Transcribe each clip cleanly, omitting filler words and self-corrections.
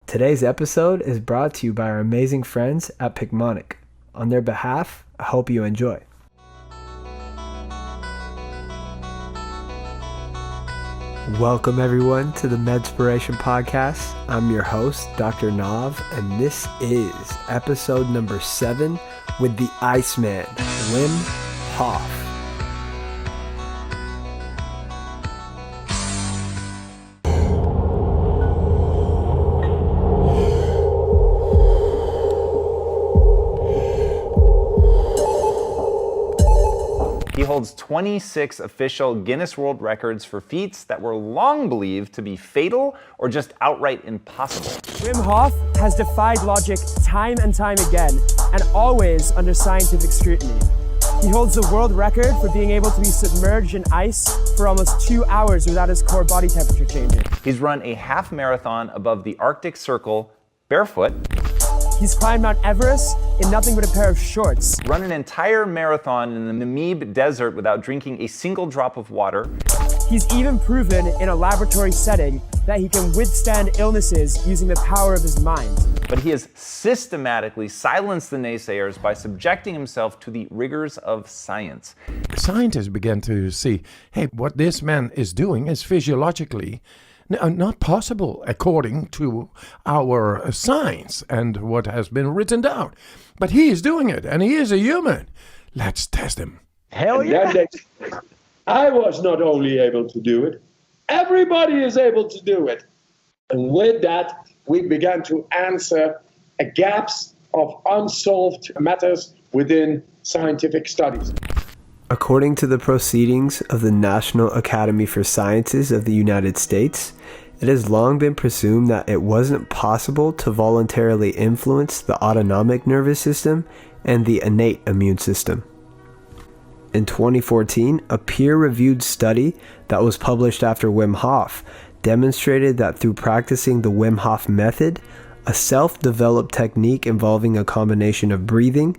Today's episode is brought to you by our amazing friends at Picmonic. On their behalf, I hope you enjoy. Welcome everyone to the MEDspiration podcast. I'm your host, Dr. Nav, and this is episode number 7 with the Iceman, Wim Hof. He holds 26 official Guinness World Records for feats that were long believed to be fatal or just outright impossible. Wim Hof has defied logic time and time again, and always under scientific scrutiny. He holds the world record for being able to be submerged in ice for almost 2 hours without his core body temperature changing. He's run a half marathon above the Arctic Circle barefoot. He's climbed Mount Everest in nothing but a pair of shorts. Run an entire marathon in the Namib desert without drinking a single drop of water. He's even proven in a laboratory setting that he can withstand illnesses using the power of his mind. But he has systematically silenced the naysayers by subjecting himself to the rigors of science. Scientists began to see, hey, what this man is doing is physiologically not possible according to our science and what has been written down. But he is doing it, and he is a human. Let's test him. Hell yeah! I was not only able to do it, everybody is able to do it. And with that, we began to answer gaps of unsolved matters within scientific studies. According to the proceedings of the National Academy for Sciences of the United States, it has long been presumed that it wasn't possible to voluntarily influence the autonomic nervous system and the innate immune system. In 2014, a peer-reviewed study that was published after Wim Hof demonstrated that through practicing the Wim Hof method, a self-developed technique involving a combination of breathing,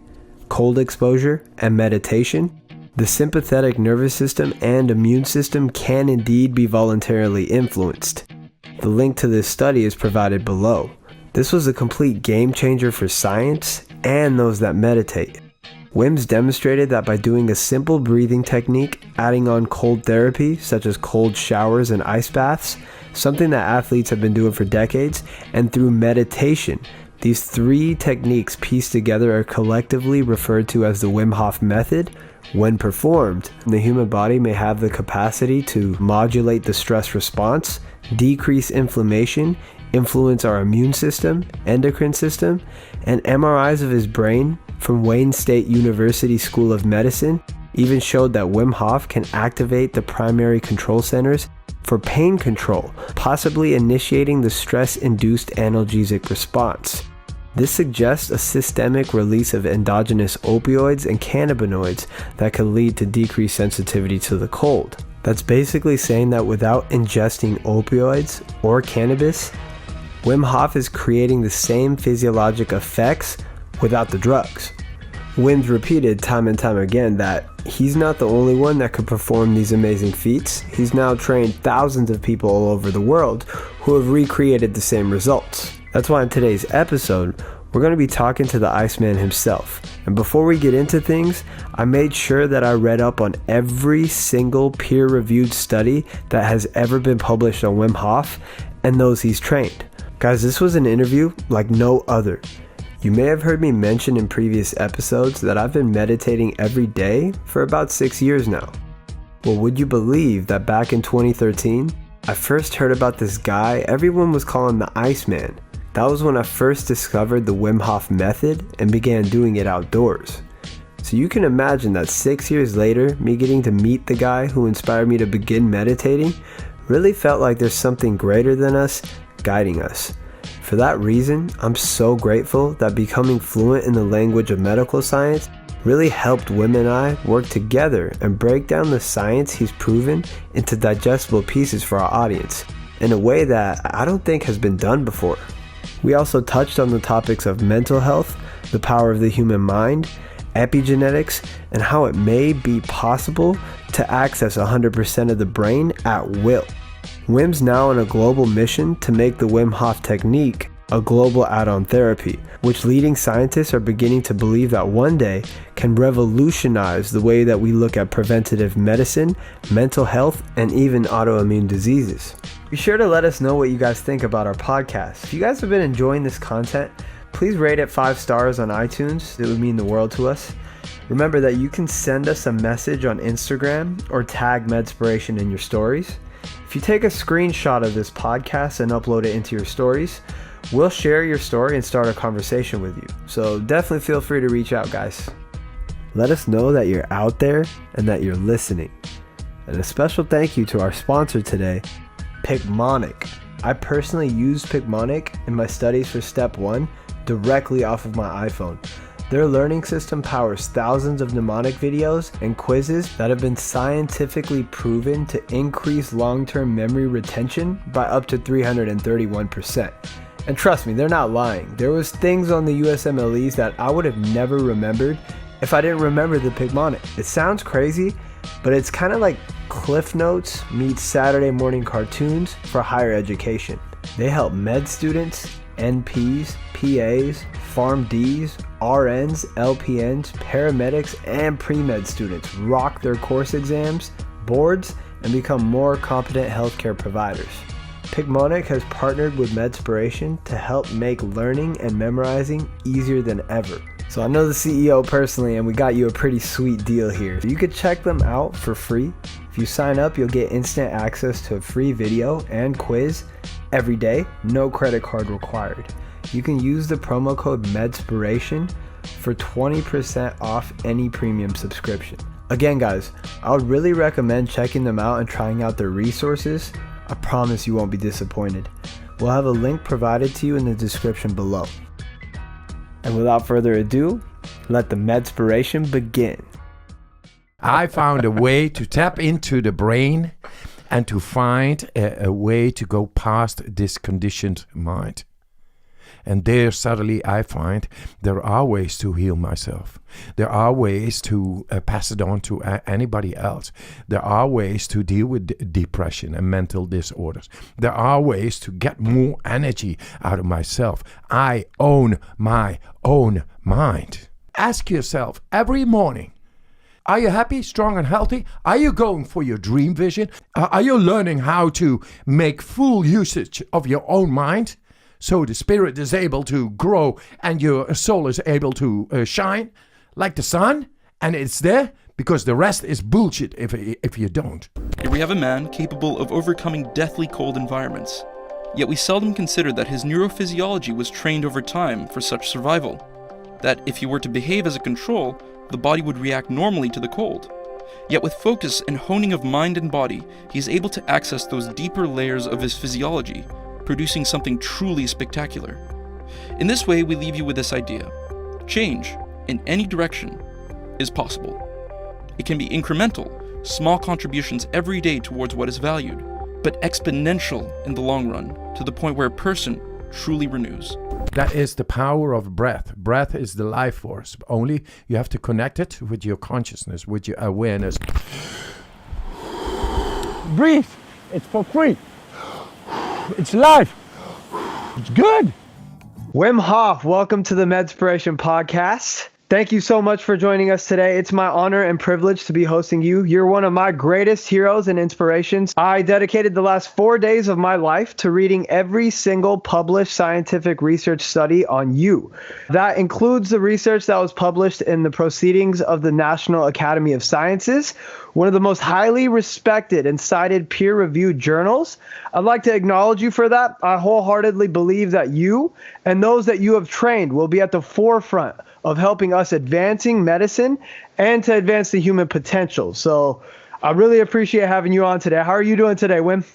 cold exposure, and meditation, the sympathetic nervous system and immune system can indeed be voluntarily influenced. The link to this study is provided below. This was a complete game changer for science and those that meditate. Wim's demonstrated that by doing a simple breathing technique, adding on cold therapy such as cold showers and ice baths, something that athletes have been doing for decades, and through meditation, these 3 techniques pieced together are collectively referred to as the Wim Hof method. When performed, the human body may have the capacity to modulate the stress response, decrease inflammation, influence our immune system, endocrine system, and MRIs of his brain from Wayne State University School of Medicine even showed that Wim Hof can activate the primary control centers for pain control, possibly initiating the stress-induced analgesic response. This suggests a systemic release of endogenous opioids and cannabinoids that could lead to decreased sensitivity to the cold. That's basically saying that without ingesting opioids or cannabis, Wim Hof is creating the same physiologic effects without the drugs. Wim's repeated time and time again that he's not the only one that could perform these amazing feats. He's now trained thousands of people all over the world who have recreated the same results. That's why in today's episode, we're going to be talking to the Iceman himself. And before we get into things, I made sure that I read up on every single peer-reviewed study that has ever been published on Wim Hof and those he's trained. Guys, this was an interview like no other. You may have heard me mention in previous episodes that I've been meditating every day for about 6 years now. Well, would you believe that back in 2013, I first heard about this guy everyone was calling the Iceman. That was when I first discovered the Wim Hof method and began doing it outdoors. So you can imagine that 6 years later, me getting to meet the guy who inspired me to begin meditating really felt like there's something greater than us guiding us. For that reason, I'm so grateful that becoming fluent in the language of medical science really helped Wim and I work together and break down the science he's proven into digestible pieces for our audience in a way that I don't think has been done before. We also touched on the topics of mental health, the power of the human mind, epigenetics, and how it may be possible to access 100% of the brain at will. Wim's now on a global mission to make the Wim Hof technique a global add-on therapy, which leading scientists are beginning to believe that one day can revolutionize the way that we look at preventative medicine, mental health, and even autoimmune diseases. Be sure to let us know what you guys think about our podcast. If you guys have been enjoying this content, please rate it 5 stars on iTunes. It would mean the world to us. Remember that you can send us a message on Instagram or tag MEDspiration in your stories. If you take a screenshot of this podcast and upload it into your stories, we'll share your story and start a conversation with you. So definitely feel free to reach out, guys. Let us know that you're out there and that you're listening. And a special thank you to our sponsor today, Picmonic. I personally use Picmonic in my studies for Step 1 directly off of my iPhone. Their learning system powers thousands of mnemonic videos and quizzes that have been scientifically proven to increase long-term memory retention by up to 331%. And trust me, they're not lying. There was things on the USMLEs that I would have never remembered if I didn't remember the Picmonic. It sounds crazy, but it's kind of like Cliff Notes meets Saturday morning cartoons for higher education. They help med students, NPs, PAs, Pharm Ds, RNs, LPNs, paramedics, and premed students rock their course exams, boards, and become more competent healthcare providers. Picmonic has partnered with MEDspiration to help make learning and memorizing easier than ever. So I know the CEO personally, and we got you a pretty sweet deal here. You could check them out for free. If you sign up, you'll get instant access to a free video and quiz every day, no credit card required. You can use the promo code MEDspiration for 20% off any premium subscription. Again, guys, I would really recommend checking them out and trying out their resources. I promise you won't be disappointed. We'll have a link provided to you in the description below. And without further ado, let the MEDspiration begin. I found a way to tap into the brain and to find a way to go past this conditioned mind. And there suddenly I find there are ways to heal myself. There are ways to pass it on to anybody else. There are ways to deal with depression and mental disorders. There are ways to get more energy out of myself. I own my own mind. Ask yourself every morning, are you happy, strong, and healthy? Are you going for your dream vision? Are you learning how to make full usage of your own mind? So the spirit is able to grow and your soul is able to shine like the sun, and it's there because the rest is bullshit if you don't. Here we have a man capable of overcoming deathly cold environments. Yet we seldom consider that his neurophysiology was trained over time for such survival. That if he were to behave as a control, the body would react normally to the cold. Yet with focus and honing of mind and body, he is able to access those deeper layers of his physiology, producing something truly spectacular. In this way, we leave you with this idea. Change, in any direction, is possible. It can be incremental, small contributions every day towards what is valued, but exponential in the long run, to the point where a person truly renews. That is the power of breath. Breath is the life force. Only you have to connect it with your consciousness, with your awareness. Breathe. It's for free. It's life. It's good. Wim Hof, welcome to the MEDspiration podcast. Thank you so much for joining us today. It's my honor and privilege to be hosting you. You're one of my greatest heroes and inspirations. I dedicated the last 4 days of my life to reading every single published scientific research study on you. That includes the research that was published in the Proceedings of the National Academy of Sciences, one of the most highly respected and cited peer-reviewed journals. I'd like to acknowledge you for that. I wholeheartedly believe that you and those that you have trained will be at the forefront of helping us advancing medicine and to advance the human potential. So I really appreciate having you on today. How are you doing today, Wim?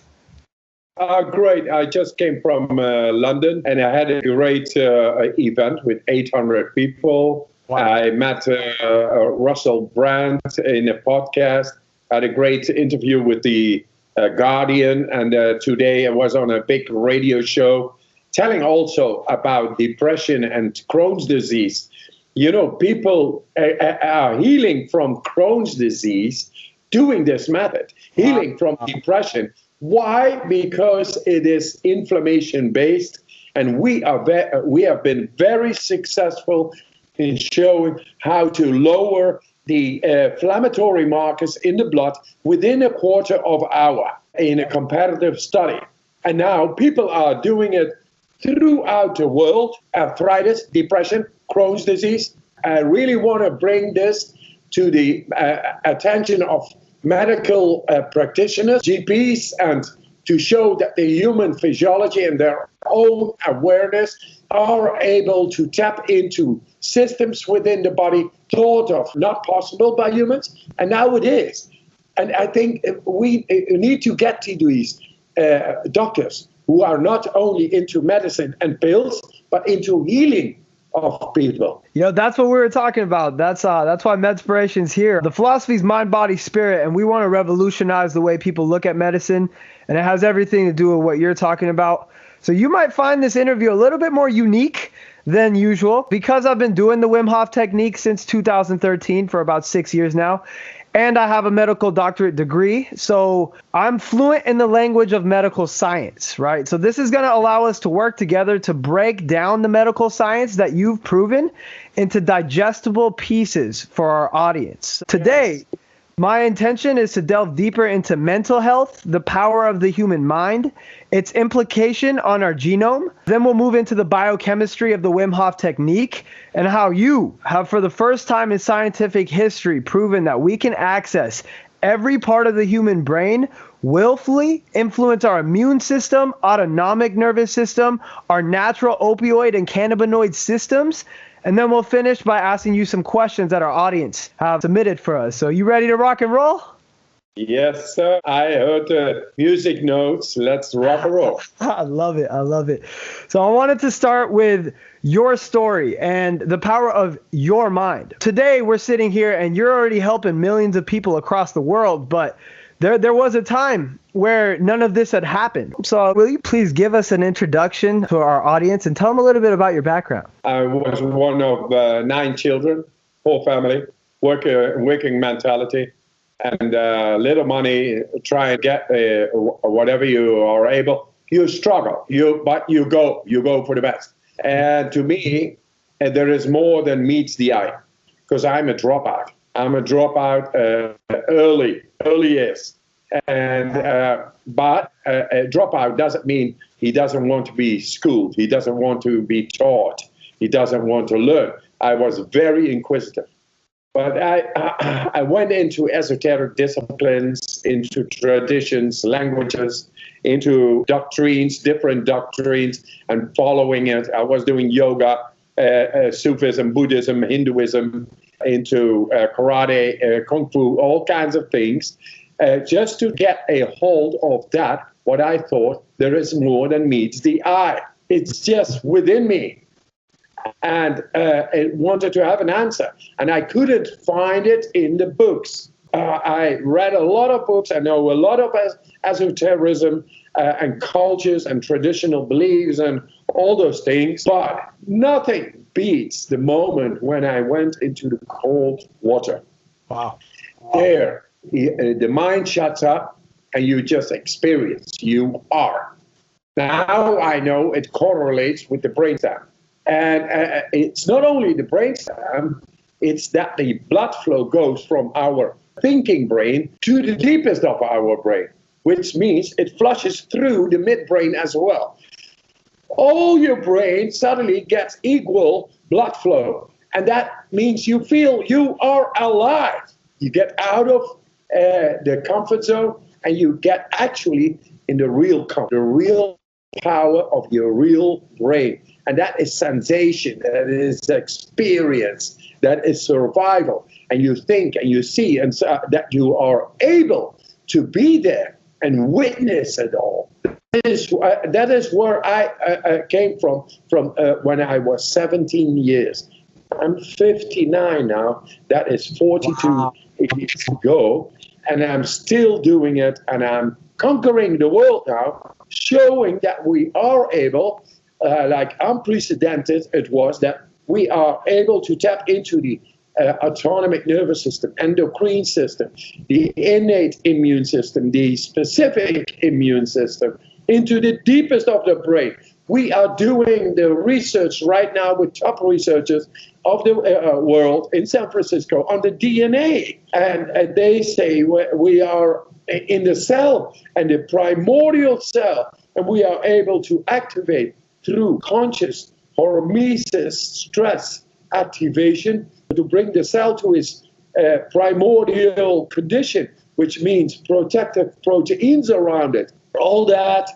Great. I just came from London and I had a great event with 800 people. Wow. I met Russell Brand in a podcast, had a great interview with the Guardian, and today I was on a big radio show telling also about depression and Crohn's disease. You know, people are healing from Crohn's disease doing this method, healing from depression. Why? Because it is inflammation based And we have been very successful in showing how to lower the inflammatory markers in the blood within a quarter of an hour in a comparative study. And now people are doing it throughout the world: arthritis, depression, Crohn's disease. I really want to bring this to the attention of medical practitioners, GPs, and to show that the human physiology and their own awareness are able to tap into systems within the body thought of not possible by humans, and now it is. And I think we need to get to these doctors who are not only into medicine and pills, but into healing of people. That's what we were talking about. That's why MEDspiration's here. The philosophy is mind, body, spirit, and we want to revolutionize the way people look at medicine, and it has everything to do with what you're talking about. So you might find this interview a little bit more unique than usual because I've been doing the Wim Hof technique since 2013 for about 6 years now. And I have a medical doctorate degree, so I'm fluent in the language of medical science, right? So this is going to allow us to work together to break down the medical science that you've proven into digestible pieces for our audience. Today, my intention is to delve deeper into mental health, the power of the human mind, its implication on our genome. Then we'll move into the biochemistry of the Wim Hof technique and how you have, for the first time in scientific history, proven that we can access every part of the human brain, willfully influence our immune system, autonomic nervous system, our natural opioid and cannabinoid systems. And then we'll finish by asking you some questions that our audience have submitted for us. So you ready to rock and roll? Yes, sir. I heard the music notes. Let's rock and roll. I love it. I love it. So I wanted to start with your story and the power of your mind. Today, we're sitting here and you're already helping millions of people across the world, but there was a time where none of this had happened. So will you please give us an introduction to our audience and tell them a little bit about your background? I was one of 9 children, whole family, working mentality, and little money, try and get whatever you are able. You struggle, but you go for the best. And to me, there is more than meets the eye, because I'm a dropout. I'm a dropout early years. And but a dropout doesn't mean he doesn't want to be schooled. He doesn't want to be taught. He doesn't want to learn. I was very inquisitive. But I went into esoteric disciplines, into traditions, languages, into doctrines, different doctrines, and following it. I was doing yoga, Sufism, Buddhism, Hinduism, into karate, kung fu, all kinds of things, just to get a hold of that, what I thought there is more than meets the eye. It's just within me. And I wanted to have an answer. And I couldn't find it in the books. I read a lot of books. I know a lot of esotericism and cultures and traditional beliefs and all those things. But nothing beats the moment when I went into the cold water. Wow. There, the mind shuts up and you just experience. You are. Now I know it correlates with the brainstem. And it's not only the brainstem, it's that the blood flow goes from our thinking brain to the deepest of our brain, which means it flushes through the midbrain as well. All your brain suddenly gets equal blood flow. And that means you feel you are alive. You get out of the comfort zone and you get actually in the real power of your real brain. And that is sensation, that is experience, that is survival. And you think and you see and that you are able to be there and witness it all. That is where I came from when I was 17 years. I'm 59 now. That is 42 years ago. And I'm still doing it. And I'm conquering the world now, showing that we are able, like unprecedented it was, that we are able to tap into the autonomic nervous system, endocrine system, the innate immune system, the specific immune system, into the deepest of the brain, We are doing the research right now with top researchers of the world in San Francisco on the DNA. And they say we are in the cell and the primordial cell, and we are able to activate through conscious hormesis stress activation to bring the cell to its primordial condition, which means protective proteins around it. All that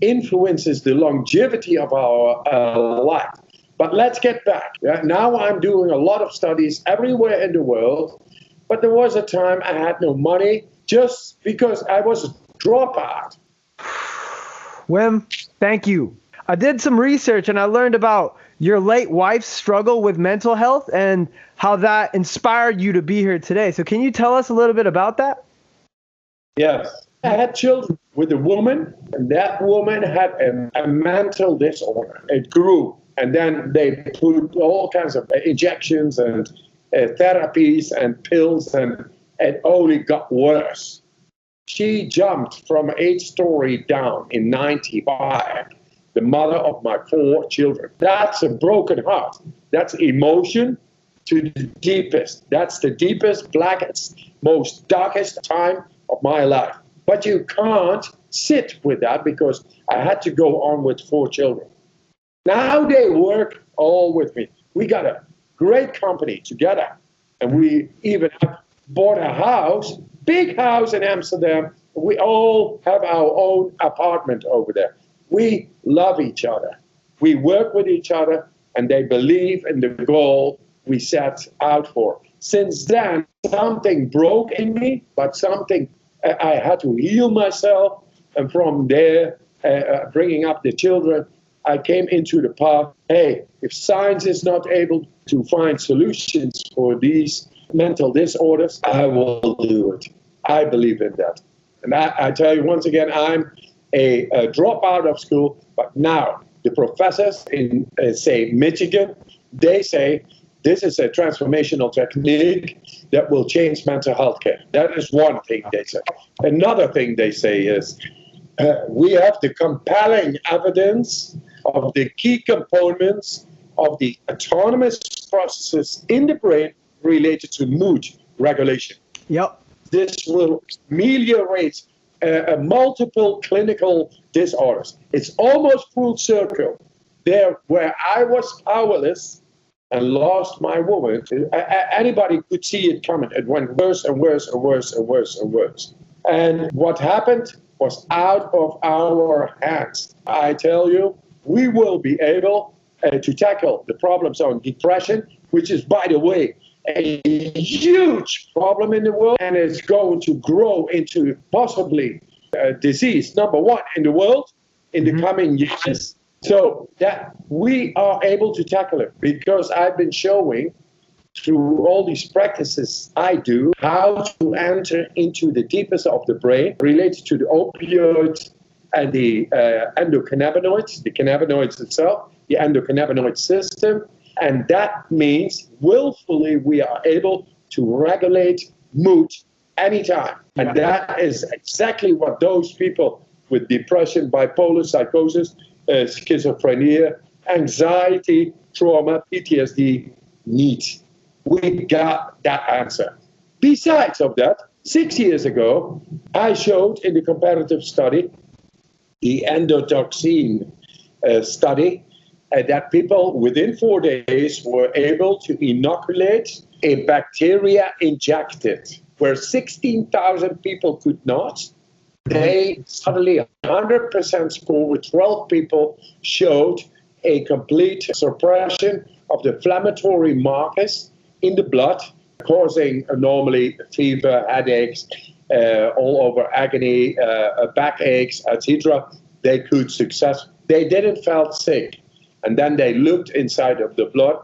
influences the longevity of our life. But let's get back. Now I'm doing a lot of studies everywhere in the world, but there was a time I had no money just because I was a dropout. Wim, thank you. I did some research and I learned about your late wife's struggle with mental health and how that inspired you to be here today. So can you tell us a little bit about that? Yes. I had children with a woman, and that woman had a mental disorder. It grew, and then they put all kinds of injections and therapies and pills, and it only got worse. She jumped from 8th story down in 95, the mother of my 4 children. That's a broken heart. That's emotion to the deepest. That's the deepest, blackest, most darkest time of my life. But you can't sit with that because I had to go on with 4 children. Now they work all with me. We got a great company together, and we even bought a house, big house in Amsterdam. We all have our own apartment over there. We love each other. We work with each other, and they believe in the goal we set out for. Since then, something broke in me, but something I had to heal myself, and from there, bringing up the children, I came into the path, hey, if science is not able to find solutions for these mental disorders, I will do it. I believe in that. And I tell you once again, I'm a dropout of school, but now the professors in, say, Michigan, they say, this is a transformational technique that will change mental health care. That is one thing they say. Another thing they say is we have the compelling evidence of the key components of the autonomous processes in the brain related to mood regulation. Yep. This will ameliorate multiple clinical disorders. It's almost full circle. There, where I was powerless and lost my woman, anybody could see it coming. It went worse and worse and worse and worse and worse. And what happened was out of our hands. I tell you, we will be able to tackle the problems on depression, which is, by the way, a huge problem in the world, and it's going to grow into possibly disease number 1 in the world in the coming years. So that we are able to tackle it, because I've been showing through all these practices I do how to enter into the deepest of the brain related to the opioids and the endocannabinoids, the cannabinoids itself, the endocannabinoid system. And that means willfully we are able to regulate mood anytime. And that is exactly what those people with depression, bipolar, psychosis, schizophrenia, anxiety, trauma, PTSD need. We got that answer. Besides of that, 6 years ago, I showed in the comparative study, the endotoxin study, that people within 4 days were able to inoculate a bacteria injected, where 16,000 people could not. They suddenly 100% score with 12 people showed a complete suppression of the inflammatory markers in the blood, causing normally fever, headaches, all over agony, backaches, etc. They could success. They didn't feel sick. And then they looked inside of the blood.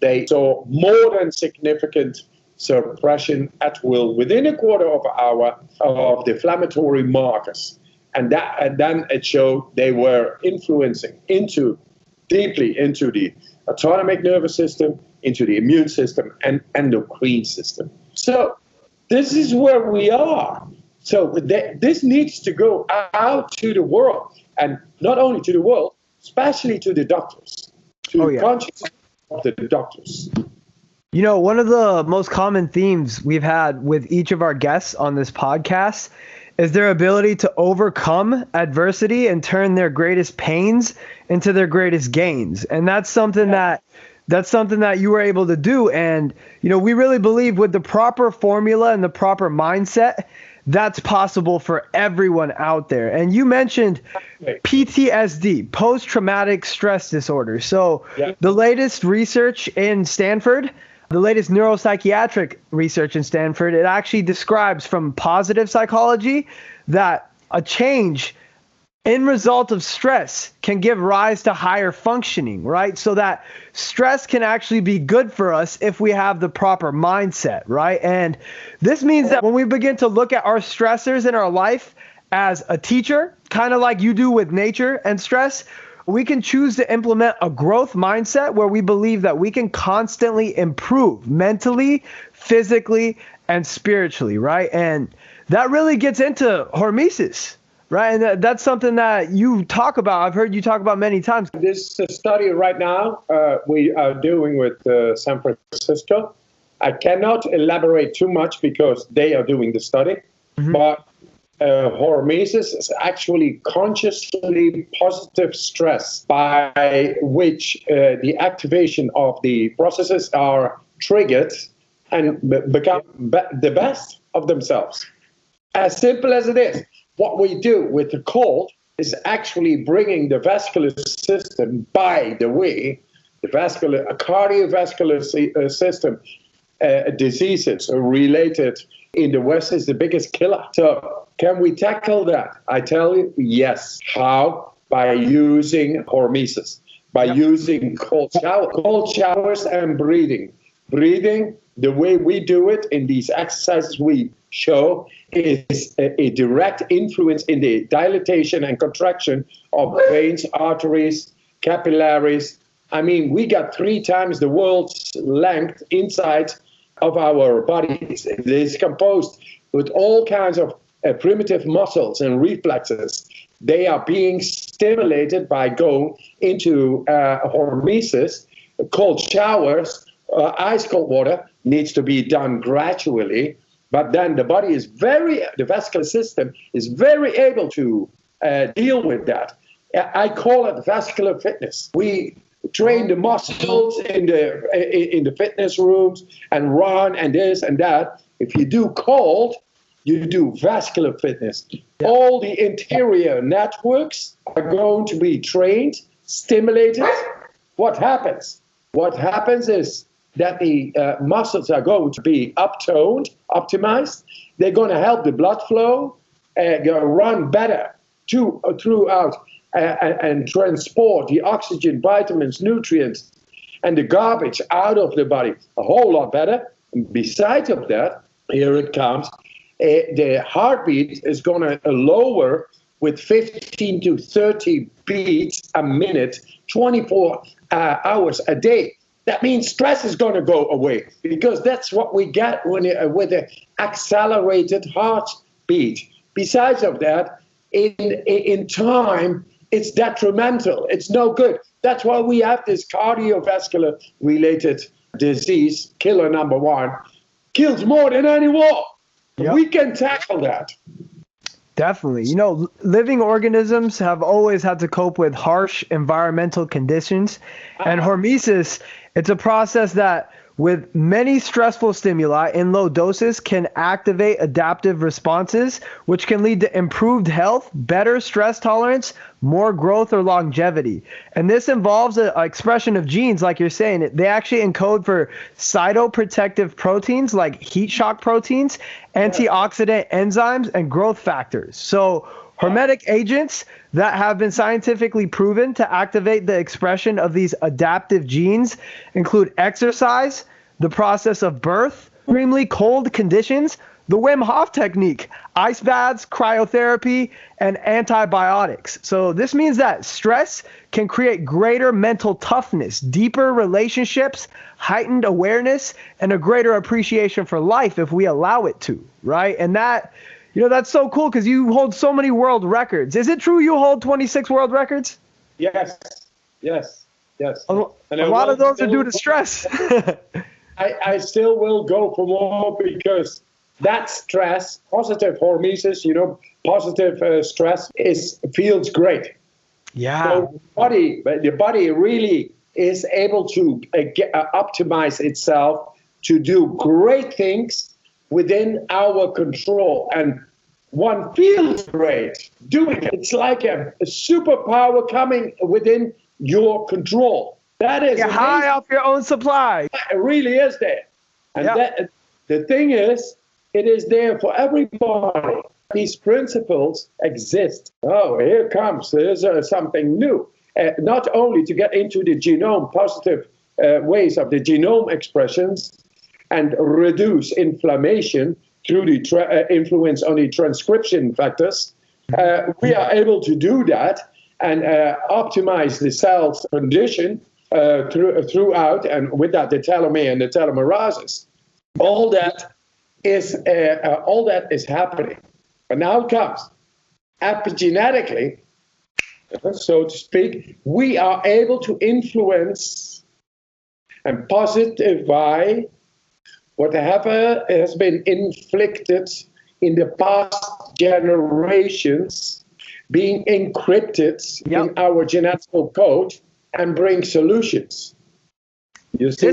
They saw more than significant suppression at will within a quarter of an hour of the inflammatory markers. And then it showed they were influencing deeply into the autonomic nervous system, into the immune system, and endocrine system. So this is where we are. So this needs to go out to the world, and not only to the world, especially to the doctors, to consciousness of the doctors. You know, one of the most common themes we've had with each of our guests on this podcast is their ability to overcome adversity and turn their greatest pains into their greatest gains. And that's something that you were able to do. And, you know, we really believe with the proper formula and the proper mindset, that's possible for everyone out there. And you mentioned PTSD, post-traumatic stress disorder. So the latest research in Stanford, the latest neuropsychiatric research in Stanford, it actually describes from positive psychology that a change in result of stress can give rise to higher functioning, right? So that stress can actually be good for us if we have the proper mindset, right? And this means that when we begin to look at our stressors in our life as a teacher, kind of like you do with nature and stress, we can choose to implement a growth mindset where we believe that we can constantly improve mentally, physically, and spiritually, right? And that really gets into hormesis, right? And that's something that you talk about. I've heard you talk about many times. This study right now we are doing with San Francisco. I cannot elaborate too much because they are doing the study, but hormesis is actually consciously positive stress by which the activation of the processes are triggered and become the best of themselves. As simple as it is. What we do with the cold is actually bringing the vascular system, by the way, the cardiovascular system diseases related in the West is the biggest killer. So can we tackle that? I tell you, yes. How? By using hormesis, by using cold showers and breathing. Breathing, the way we do it in these exercises we show, is a direct influence in the dilatation and contraction of veins, arteries, capillaries. I mean, we got 3 times the world's length inside of our bodies. It is composed with all kinds of primitive muscles and reflexes. They are being stimulated by going into hormesis, cold showers, ice cold water needs to be done gradually. But then the body is the vascular system is very able to deal with that. I call it vascular fitness. We train the muscles in the fitness rooms and run and this and that. If you do cold, you do vascular fitness. Yeah. All the interior networks are going to be trained, stimulated. What happens? What happens is that the muscles are going to be uptoned, optimized. They're going to help the blood flow run better throughout and transport the oxygen, vitamins, nutrients, and the garbage out of the body a whole lot better. And besides of that, here it comes, the heartbeat is going to lower with 15 to 30 beats a minute, 24 hours a day. That means stress is going to go away because that's what we get with an accelerated heartbeat. Besides of that, in time, it's detrimental. It's no good. That's why we have this cardiovascular related disease, killer number 1, kills more than any war. Yep. We can tackle that. Definitely. You know, living organisms have always had to cope with harsh environmental conditions. And hormesis, it's a process that with many stressful stimuli in low doses can activate adaptive responses, which can lead to improved health, better stress tolerance, more growth or longevity. And this involves an expression of genes, like you're saying. They actually encode for cytoprotective proteins like heat shock proteins, antioxidant enzymes, and growth factors. So hormetic agents that have been scientifically proven to activate the expression of these adaptive genes include exercise, the process of birth, extremely cold conditions, the Wim Hof technique, ice baths, cryotherapy, and antibiotics. So this means that stress can create greater mental toughness, deeper relationships, heightened awareness, and a greater appreciation for life if we allow it to, right? And that, you know, that's so cool because you hold so many world records. Is it true you hold 26 world records? Yes, yes, yes. A And lot of those are due to stress. I still will go for more because that stress, positive hormesis, positive stress feels great. Yeah. So the body really is able to optimize itself to do great things within our control. And one feels great doing it. It's like a superpower coming within your control. That is You're high amazing. off your own supply. It really is there. And the thing is, it is there for everybody. These principles exist. Oh, here comes. There's something new. Not only to get into the genome, positive ways of the genome expressions and reduce inflammation through the influence on the transcription factors, we are able to do that and optimize the cell's condition throughout, and with that, the telomere and the telomerases. All that is happening. But now it comes. Epigenetically, so to speak, we are able to influence and positify whatever has been inflicted in the past generations, being encrypted in our genetical code, and bring solutions. You see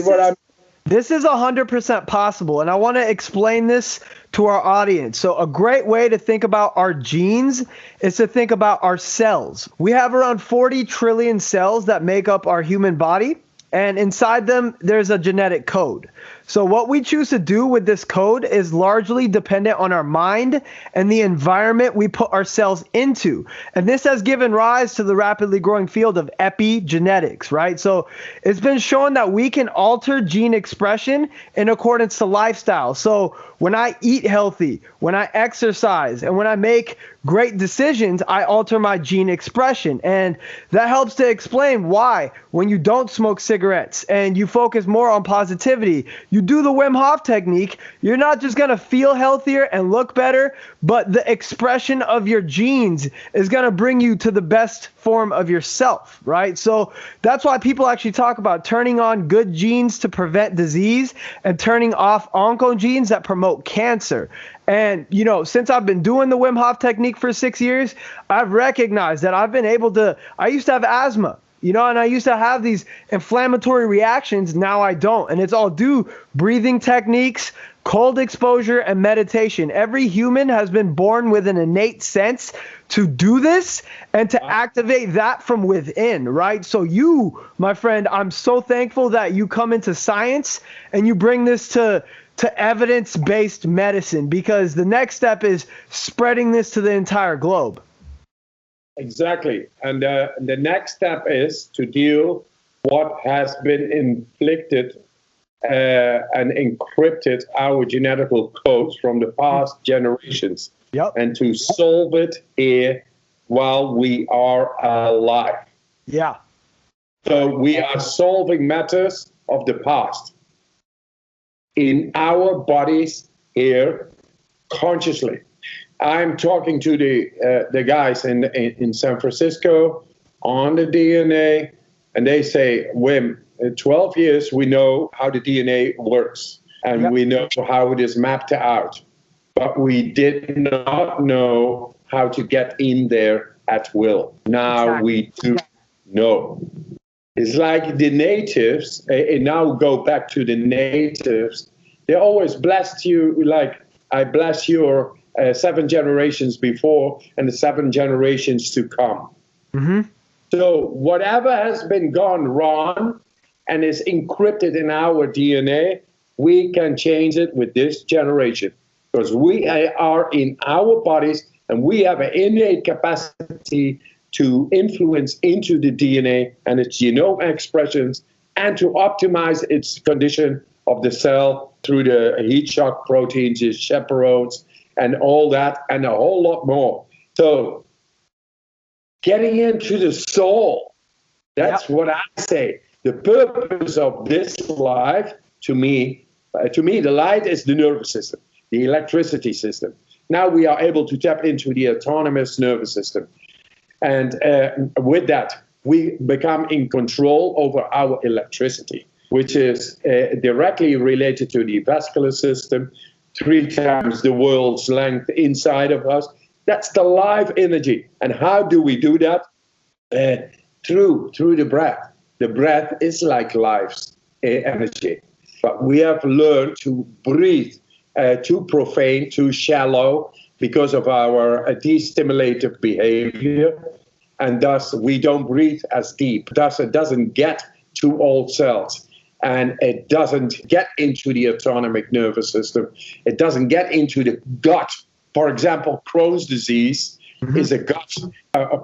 This is 100% possible, and I want to explain this to our audience. So a great way to think about our genes is to think about our cells. We have around 40 trillion cells that make up our human body, and inside them, there's a genetic code. So what we choose to do with this code is largely dependent on our mind and the environment we put ourselves into. And this has given rise to the rapidly growing field of epigenetics, right? So it's been shown that we can alter gene expression in accordance to lifestyle. So when I eat healthy, when I exercise, and when I make great decisions, I alter my gene expression. And that helps to explain why when you don't smoke cigarettes and you focus more on positivity, you do the Wim Hof technique, you're not just going to feel healthier and look better, but the expression of your genes is going to bring you to the best form of yourself, right? So that's why people actually talk about turning on good genes to prevent disease and turning off oncogenes that promote cancer. And, since I've been doing the Wim Hof technique for 6 years, I've recognized that I've been able to, I used to have asthma, and I used to have these inflammatory reactions. Now I don't. And it's all due breathing techniques, cold exposure, and meditation. Every human has been born with an innate sense to do this and to activate that from within, right? So you, my friend, I'm so thankful that you come into science and you bring this to evidence-based medicine, because the next step is spreading this to the entire globe. Exactly. And the next step is to deal what has been inflicted and encrypted our genetical codes from the past generations, and to solve it here while we are alive. Yeah. So we are solving matters of the past in our bodies here consciously. I'm talking to the guys in San Francisco on the DNA, and they say, Wim, in 12 years, we know how the DNA works, and we know how it is mapped out. But we did not know how to get in there at will. Now we do know. It's like the natives, and now go back to the natives, they always blessed you, like, I bless your 7 generations before and the 7 generations to come. Mm-hmm. So whatever has been gone wrong and is encrypted in our DNA, we can change it with this generation, because we are in our bodies and we have an innate capacity to influence into the DNA and its genome expressions and to optimize its condition of the cell through the heat shock proteins, the chaperones, and all that, and a whole lot more. So getting into the soul, that's what I say. The purpose of this life, to me, the light is the nervous system, the electricity system. Now we are able to tap into the autonomous nervous system. And with that, we become in control over our electricity, which is directly related to the vascular system, 3 times the world's length inside of us. That's the life energy. And how do we do that? Through the breath. The breath is like life's energy. But we have learned to breathe too profane, too shallow, because of our destimulative behavior. And thus, we don't breathe as deep. Thus, it doesn't get to all cells. And it doesn't get into the autonomic nervous system. It doesn't get into the gut. For example, Crohn's disease is a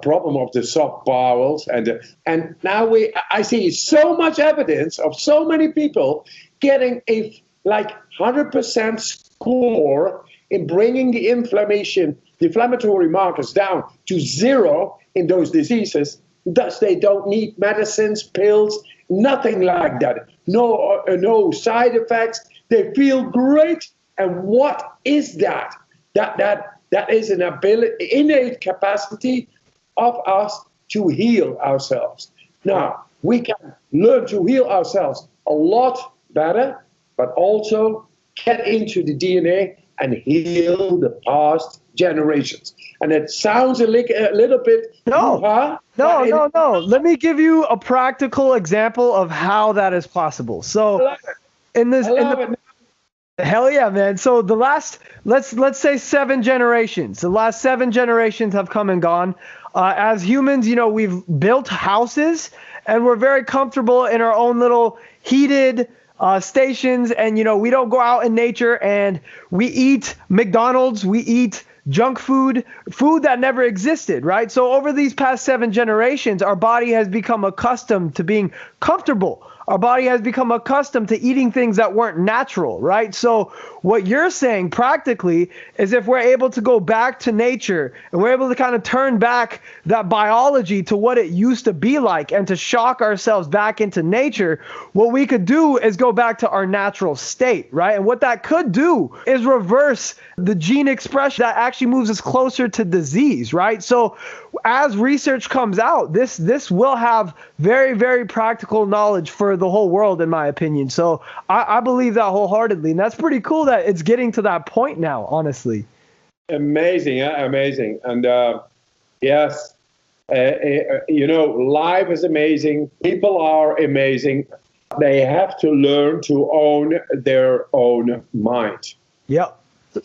problem of the soft bowels. And now I see so much evidence of so many people getting a 100% score in bringing the inflammatory markers down to 0 in those diseases. Thus, they don't need medicines, pills, nothing like that. No side effects. They feel great. And what is that? That is an innate capacity of us to heal ourselves. Now, we can learn to heal ourselves a lot better, but also get into the DNA and heal the past generations. And it sounds a little bit... No. Let me give you a practical example of how that is possible. So, hell yeah, man. So the last, let's say 7 generations. The last 7 generations have come and gone. As humans, we've built houses and we're very comfortable in our own little heated stations. And, we don't go out in nature and we eat McDonald's, we eat junk food that never existed, right? So over these past 7 generations, our body has become accustomed to being comfortable. Our body has become accustomed to eating things that weren't natural, right? So what you're saying practically is if we're able to go back to nature and we're able to kind of turn back that biology to what it used to be like and to shock ourselves back into nature, what we could do is go back to our natural state, right? And what that could do is reverse the gene expression that actually moves us closer to disease, right? So as research comes out, this will have very, very practical knowledge for the whole world, in my opinion. So I believe that wholeheartedly. And that's pretty cool that it's getting to that point now, honestly. Amazing, amazing. And yes, life is amazing. People are amazing. They have to learn to own their own mind. Yep.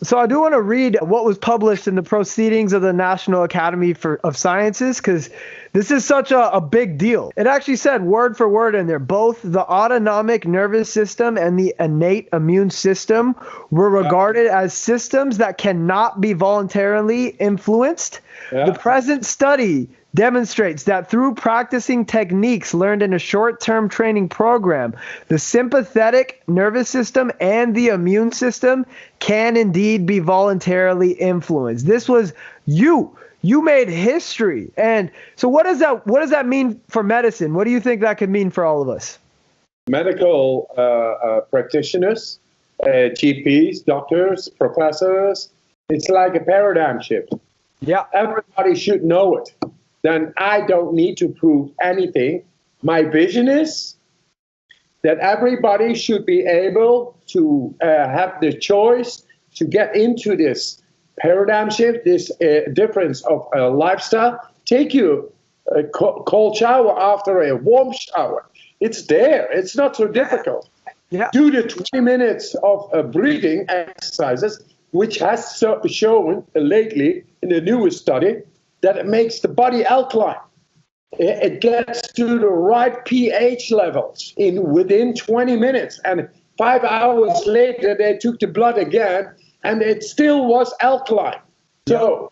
So I do want to read what was published in the Proceedings of the National Academy of Sciences, because this is such a big deal. It actually said word for word in there, both the autonomic nervous system and the innate immune system were regarded as systems that cannot be voluntarily influenced. Yeah. The present study demonstrates that through practicing techniques learned in a short-term training program, the sympathetic nervous system and the immune system can indeed be voluntarily influenced. This was you made history. And so what does that mean for medicine? What do you think that could mean for all of us? Medical practitioners, GPs, doctors, professors, it's like a paradigm shift. Yeah. Everybody should know it. Then I don't need to prove anything. My vision is that everybody should be able to have the choice to get into this paradigm shift, this difference of lifestyle. Take you a cold shower after a warm shower. It's there. It's not so difficult. Yeah. Do the 20 minutes of breathing exercises, which has shown lately in the newest study that it makes the body alkaline. It gets to the right pH levels within 20 minutes. And 5 hours later, they took the blood again, and it still was alkaline. So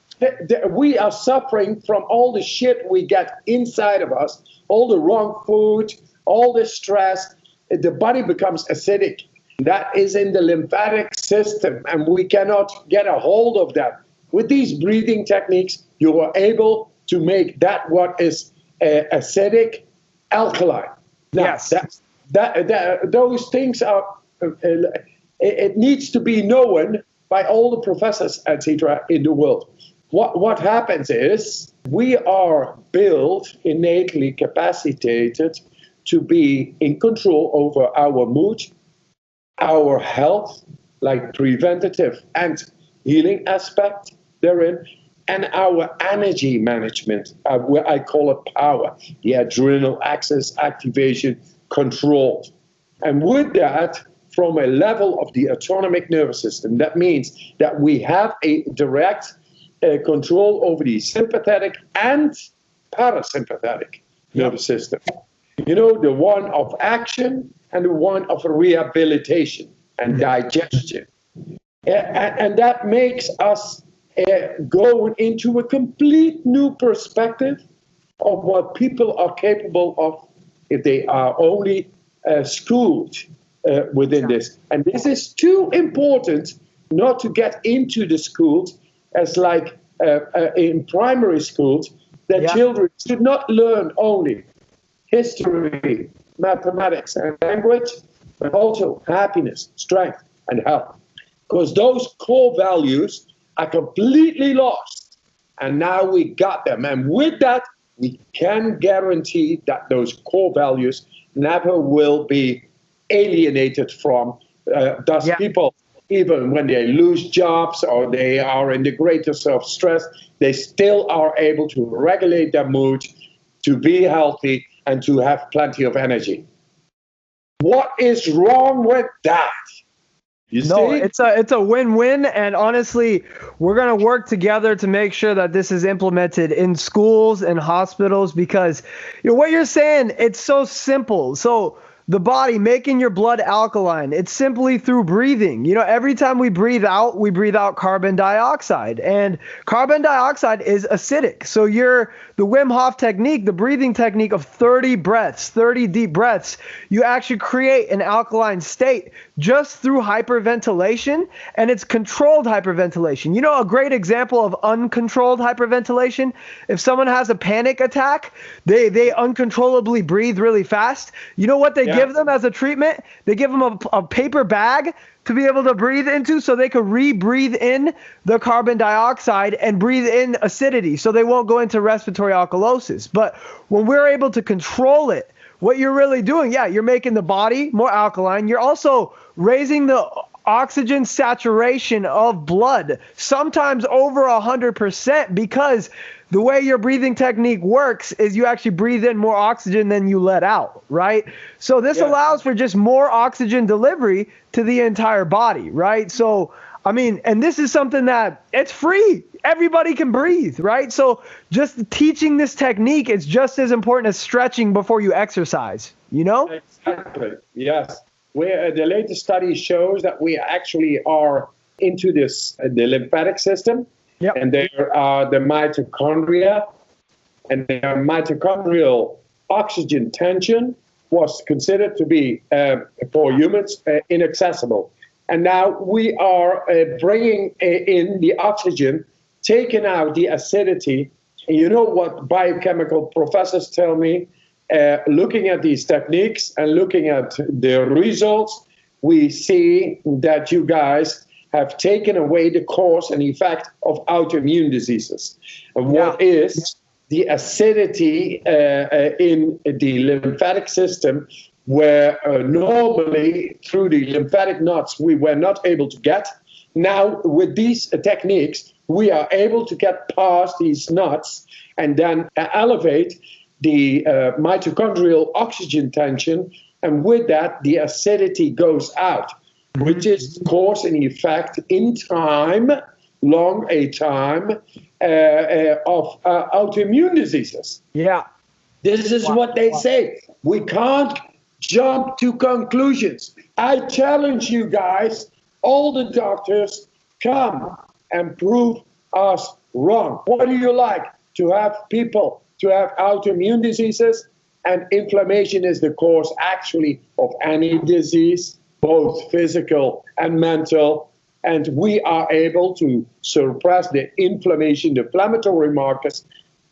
we are suffering from all the shit we get inside of us, all the wrong food, all the stress. The body becomes acidic. That is in the lymphatic system, and we cannot get a hold of that. With these breathing techniques, you are able to make that what is acidic alkaline. Now, yes. Those things are. It needs to be known by all the professors, etc., in the world. what happens is we are built, innately capacitated to be in control over our mood, our health, like preventative and healing aspect therein, and our energy management, where I call it power, the adrenal axis activation controlled. And with that, from a level of the autonomic nervous system, that means that we have a direct control over the sympathetic and parasympathetic nervous system. You know, the one of action and the one of rehabilitation and digestion. And that makes us go into a complete new perspective of what people are capable of if they are only schooled within this. And this is too important not to get into the schools as like in primary schools, that children should not learn only history, mathematics, and language, but also happiness, strength, and health. Because those core values are completely lost. And now we got them. And with that, we can guarantee that those core values never will be alienated from. Thus, people, even when they lose jobs or they are in the greatest of stress, they still are able to regulate their mood, to be healthy, and to have plenty of energy. What is wrong with that? No, it's a win-win, and honestly, we're going to work together to make sure that this is implemented in schools and hospitals, because what you're saying, it's so simple. So the body making your blood alkaline, it's simply through breathing. Every time we breathe out carbon dioxide, and carbon dioxide is acidic. So the Wim Hof technique, the breathing technique of 30 breaths, 30 deep breaths, you actually create an alkaline state just through hyperventilation, and it's controlled hyperventilation. A great example of uncontrolled hyperventilation, if someone has a panic attack, they uncontrollably breathe really fast. You know what they give them as a treatment? They give them a paper bag to be able to breathe into, so they could re-breathe in the carbon dioxide and breathe in acidity, so they won't go into respiratory alkalosis. But when we're able to control it, what you're really doing, you're making the body more alkaline. You're also raising the oxygen saturation of blood, sometimes over 100%, because the way your breathing technique works is you actually breathe in more oxygen than you let out, right? So this allows for just more oxygen delivery to the entire body, right? So, and this is something that it's free. Everybody can breathe, right? So just teaching this technique is just as important as stretching before you exercise, Exactly, yes. The latest study shows that we actually are into the lymphatic system. Yep. And there are the mitochondria, and their mitochondrial oxygen tension was considered to be, for humans, inaccessible. And now we are bringing in the oxygen, taking out the acidity. And you know what biochemical professors tell me? Looking at these techniques and looking at the results, we see that you guys have taken away the cause and effect of autoimmune diseases. And what is the acidity in the lymphatic system, where normally through the lymphatic knots we were not able to get. Now with these techniques, we are able to get past these knots and then elevate the mitochondrial oxygen tension, and with that the acidity goes out, which is cause and effect in time, long a time, of autoimmune diseases. Yeah. This is what they say. We can't jump to conclusions. I challenge you guys, all the doctors, come and prove us wrong. What do you like? To have people to have autoimmune diseases, and inflammation is the cause actually of any disease, both physical and mental, and we are able to suppress the inflammation, the inflammatory markers,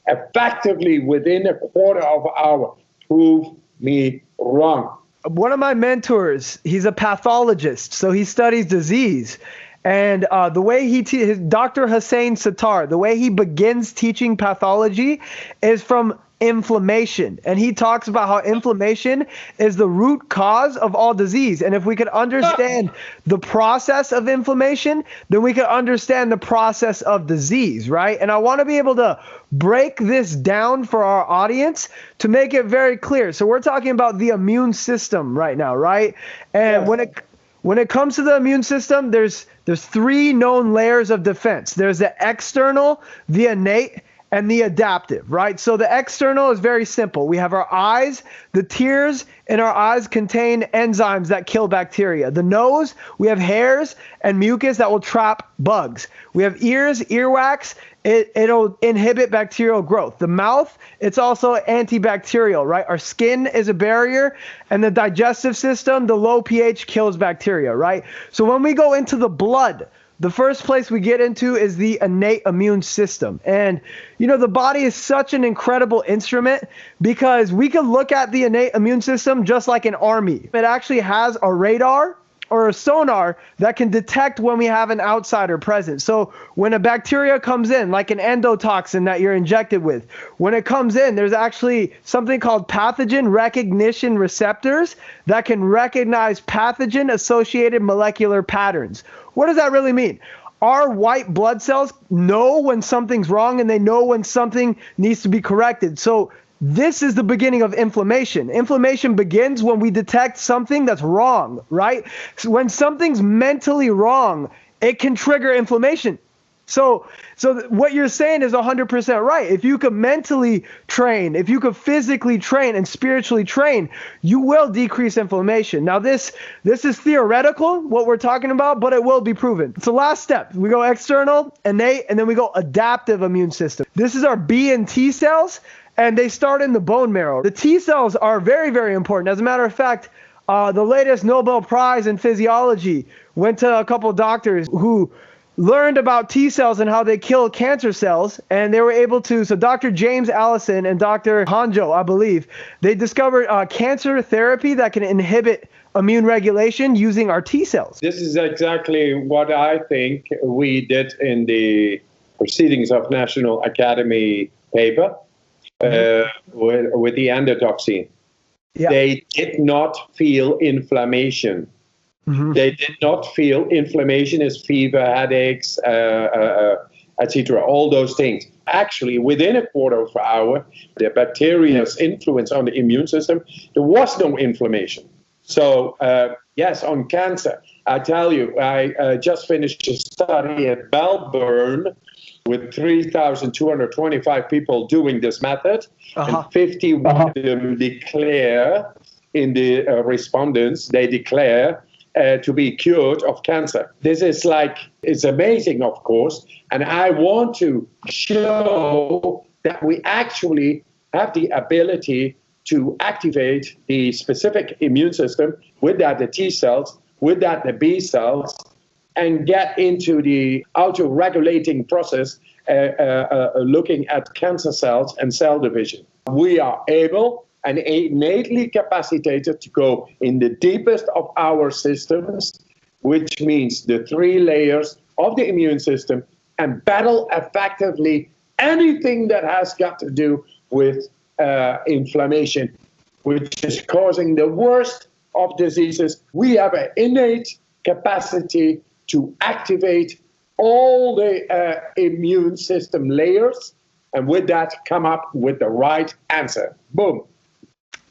effectively within a quarter of an hour. Prove me wrong. One of my mentors, he's a pathologist, so he studies disease. And the way his Dr. Hussein Sattar, the way he begins teaching pathology is from inflammation. And he talks about how inflammation is the root cause of all disease. And if we could understand the process of inflammation, then we could understand the process of disease, right? And I want to be able to break this down for our audience to make it very clear. So we're talking about the immune system right now, right? And when it comes to the immune system, there's three known layers of defense. There's the external, the innate, and the adaptive, right? So the external is very simple. We have our eyes. The tears in our eyes contain enzymes that kill bacteria. The nose, we have hairs and mucus that will trap bugs. We have ears, earwax. It'll inhibit bacterial growth. The mouth, it's also antibacterial, right? Our skin is a barrier, and the digestive system, the low pH kills bacteria, right? So when we go into the blood, the first place we get into is the innate immune system. And, the body is such an incredible instrument because we can look at the innate immune system just like an army. It actually has a radar or a sonar that can detect when we have an outsider present. So when a bacteria comes in, like an endotoxin that you're injected with, when it comes in, there's actually something called pathogen recognition receptors that can recognize pathogen-associated molecular patterns. What does that really mean? Our white blood cells know when something's wrong and they know when something needs to be corrected. So this is the beginning of inflammation. Inflammation begins when we detect something that's wrong, right? So when something's mentally wrong, it can trigger inflammation. So what you're saying is 100% right. If you could mentally train, if you could physically train and spiritually train, you will decrease inflammation. Now this is theoretical, what we're talking about, but it will be proven. It's the last step. We go external, innate, and then we go adaptive immune system. This is our B and T cells, and they start in the bone marrow. The T cells are very, very important. As a matter of fact, the latest Nobel Prize in physiology went to a couple doctors who learned about T cells and how they kill cancer cells, and they were able to, so Dr. James Allison and Dr. Hanjo, I believe, they discovered cancer therapy that can inhibit immune regulation using our T cells. This is exactly what I think we did in the Proceedings of National Academy paper with the endotoxin. Yeah. They did not feel inflammation. Mm-hmm. They did not feel inflammation as fever, headaches, etc., all those things. Actually, within a quarter of an hour, the bacteria's influence on the immune system, there was no inflammation. So, yes, on cancer, I tell you, I just finished a study at Melbourne with 3,225 people doing this method, and 51 of them declare in the respondents, they declare to be cured of cancer. This is it's amazing, of course, and I want to show that we actually have the ability to activate the specific immune system, with that the T cells, with that the B cells, and get into the auto-regulating process, looking at cancer cells and cell division. We are able and innately capacitated to go in the deepest of our systems, which means the three layers of the immune system, and battle effectively anything that has got to do with inflammation, which is causing the worst of diseases. We have an innate capacity to activate all the immune system layers, and with that come up with the right answer. Boom.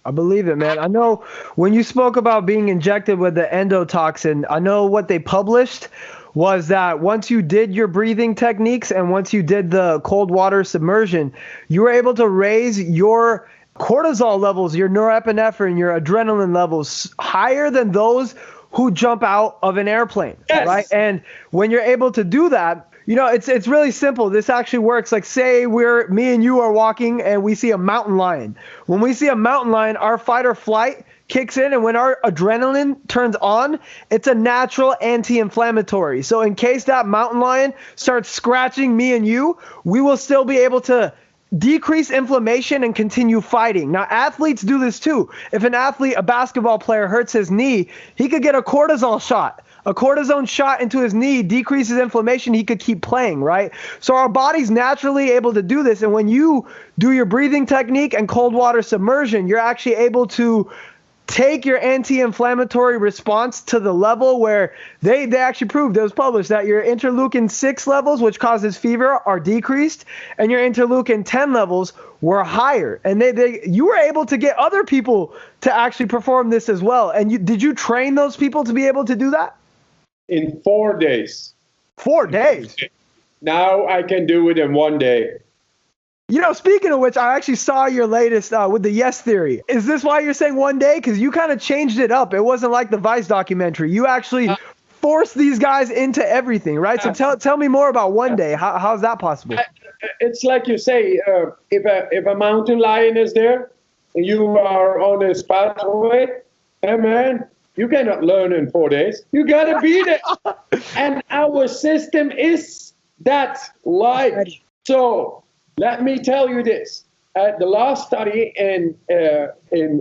I believe it, man. I know when you spoke about being injected with the endotoxin, I know what they published was that once you did your breathing techniques and once you did the cold water submersion, you were able to raise your cortisol levels, your norepinephrine, your adrenaline levels higher than those who jump out of an airplane, yes. Right? And when you're able to do that, it's really simple. This actually works. Like, say me and you are walking and we see a mountain lion. When we see a mountain lion, our fight or flight kicks in, and when our adrenaline turns on, it's a natural anti-inflammatory. So in case that mountain lion starts scratching me and you, we will still be able to decrease inflammation and continue fighting. Now, athletes do this too. If an athlete, a basketball player, hurts his knee, he could get a cortisol shot. a cortisone shot into his knee decreases inflammation, he could keep playing, right? So our body's naturally able to do this. And when you do your breathing technique and cold water submersion, you're actually able to take your anti-inflammatory response to the level where they actually proved, it was published, that your interleukin-6 levels, which causes fever, are decreased, and your interleukin-10 levels were higher. And you were able to get other people to actually perform this as well. And did you train those people to be able to do that? In 4 days. 4 days? Now I can do it in 1 day. You know, speaking of which, I actually saw your latest with the yes theory. Is this why you're saying 1 day? Because you kind of changed it up. It wasn't like the Vice documentary. You actually forced these guys into everything, right? So tell me more about 1 day. How's that possible? It's like you say, if a mountain lion is there, and you are on this pathway, hey man, you cannot learn in 4 days. You got to beat it. And our system is that like. So let me tell you this. The last study in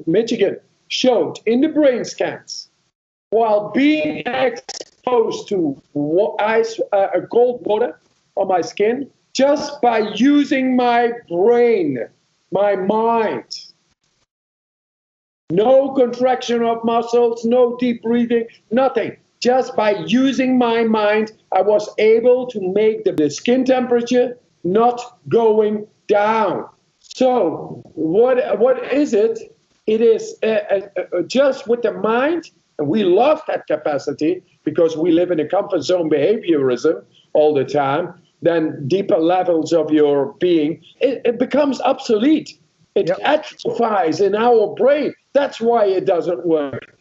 Michigan showed in the brain scans, while being exposed to cold water on my skin, just by using my brain, my mind, no contraction of muscles, no deep breathing, nothing. Just by using my mind, I was able to make the skin temperature not going down. So what is it? It is just with the mind, and we lost that capacity because we live in a comfort zone behaviorism all the time. Then deeper levels of your being, it becomes obsolete. It atrophies in our brain. That's why it doesn't work.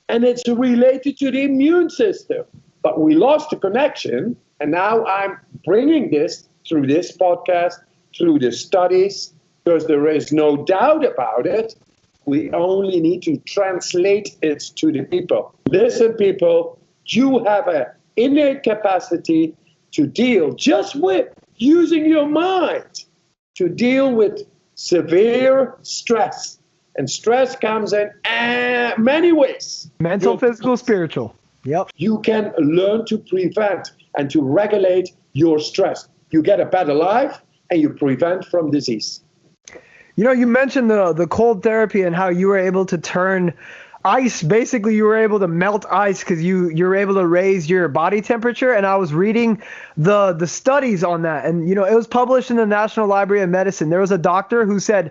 And it's related to the immune system. But we lost the connection, and now I'm bringing this through this podcast, through the studies, because there is no doubt about it. We only need to translate it to the people. Listen, people, you have an innate capacity to deal just with using your mind to deal with severe stress. And stress comes in many ways. Mental, physical, spiritual. Yep. You can learn to prevent and to regulate your stress. You get a better life and you prevent from disease. You know, you mentioned the cold therapy and how you were able to turn ice. Basically, you were able to melt ice because you're able to raise your body temperature. And I was reading the studies on that. And, you know, it was published in the National Library of Medicine. There was a doctor who said,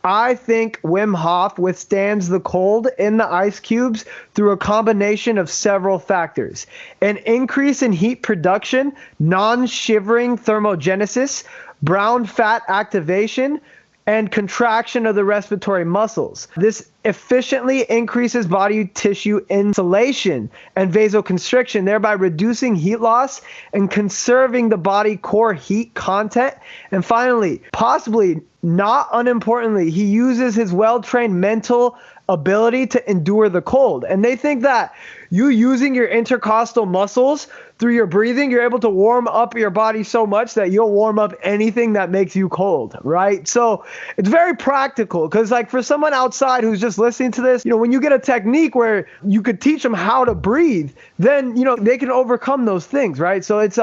I think Wim Hof withstands the cold in the ice cubes through a combination of several factors: an increase in heat production, non-shivering thermogenesis, brown fat activation, and contraction of the respiratory muscles. This efficiently increases body tissue insulation and vasoconstriction, thereby reducing heat loss and conserving the body core heat content. And finally, possibly not unimportantly, he uses his well-trained mental ability to endure the cold. And they think that you using your intercostal muscles through your breathing, you're able to warm up your body so much that you'll warm up anything that makes you cold, right? So it's very practical because, like, for someone outside who's just listening to this, you know, when you get a technique where you could teach them how to breathe, then, you know, they can overcome those things, right? So it's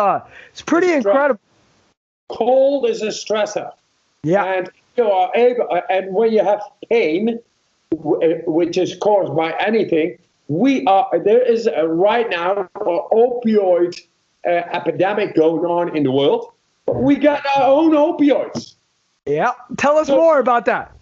pretty incredible. Cold is a stressor. Yeah. And you are able, and when you have pain, which is caused by anything, there is right now an opioid epidemic going on in the world. We got our own opioids. Yeah. Tell us more about that.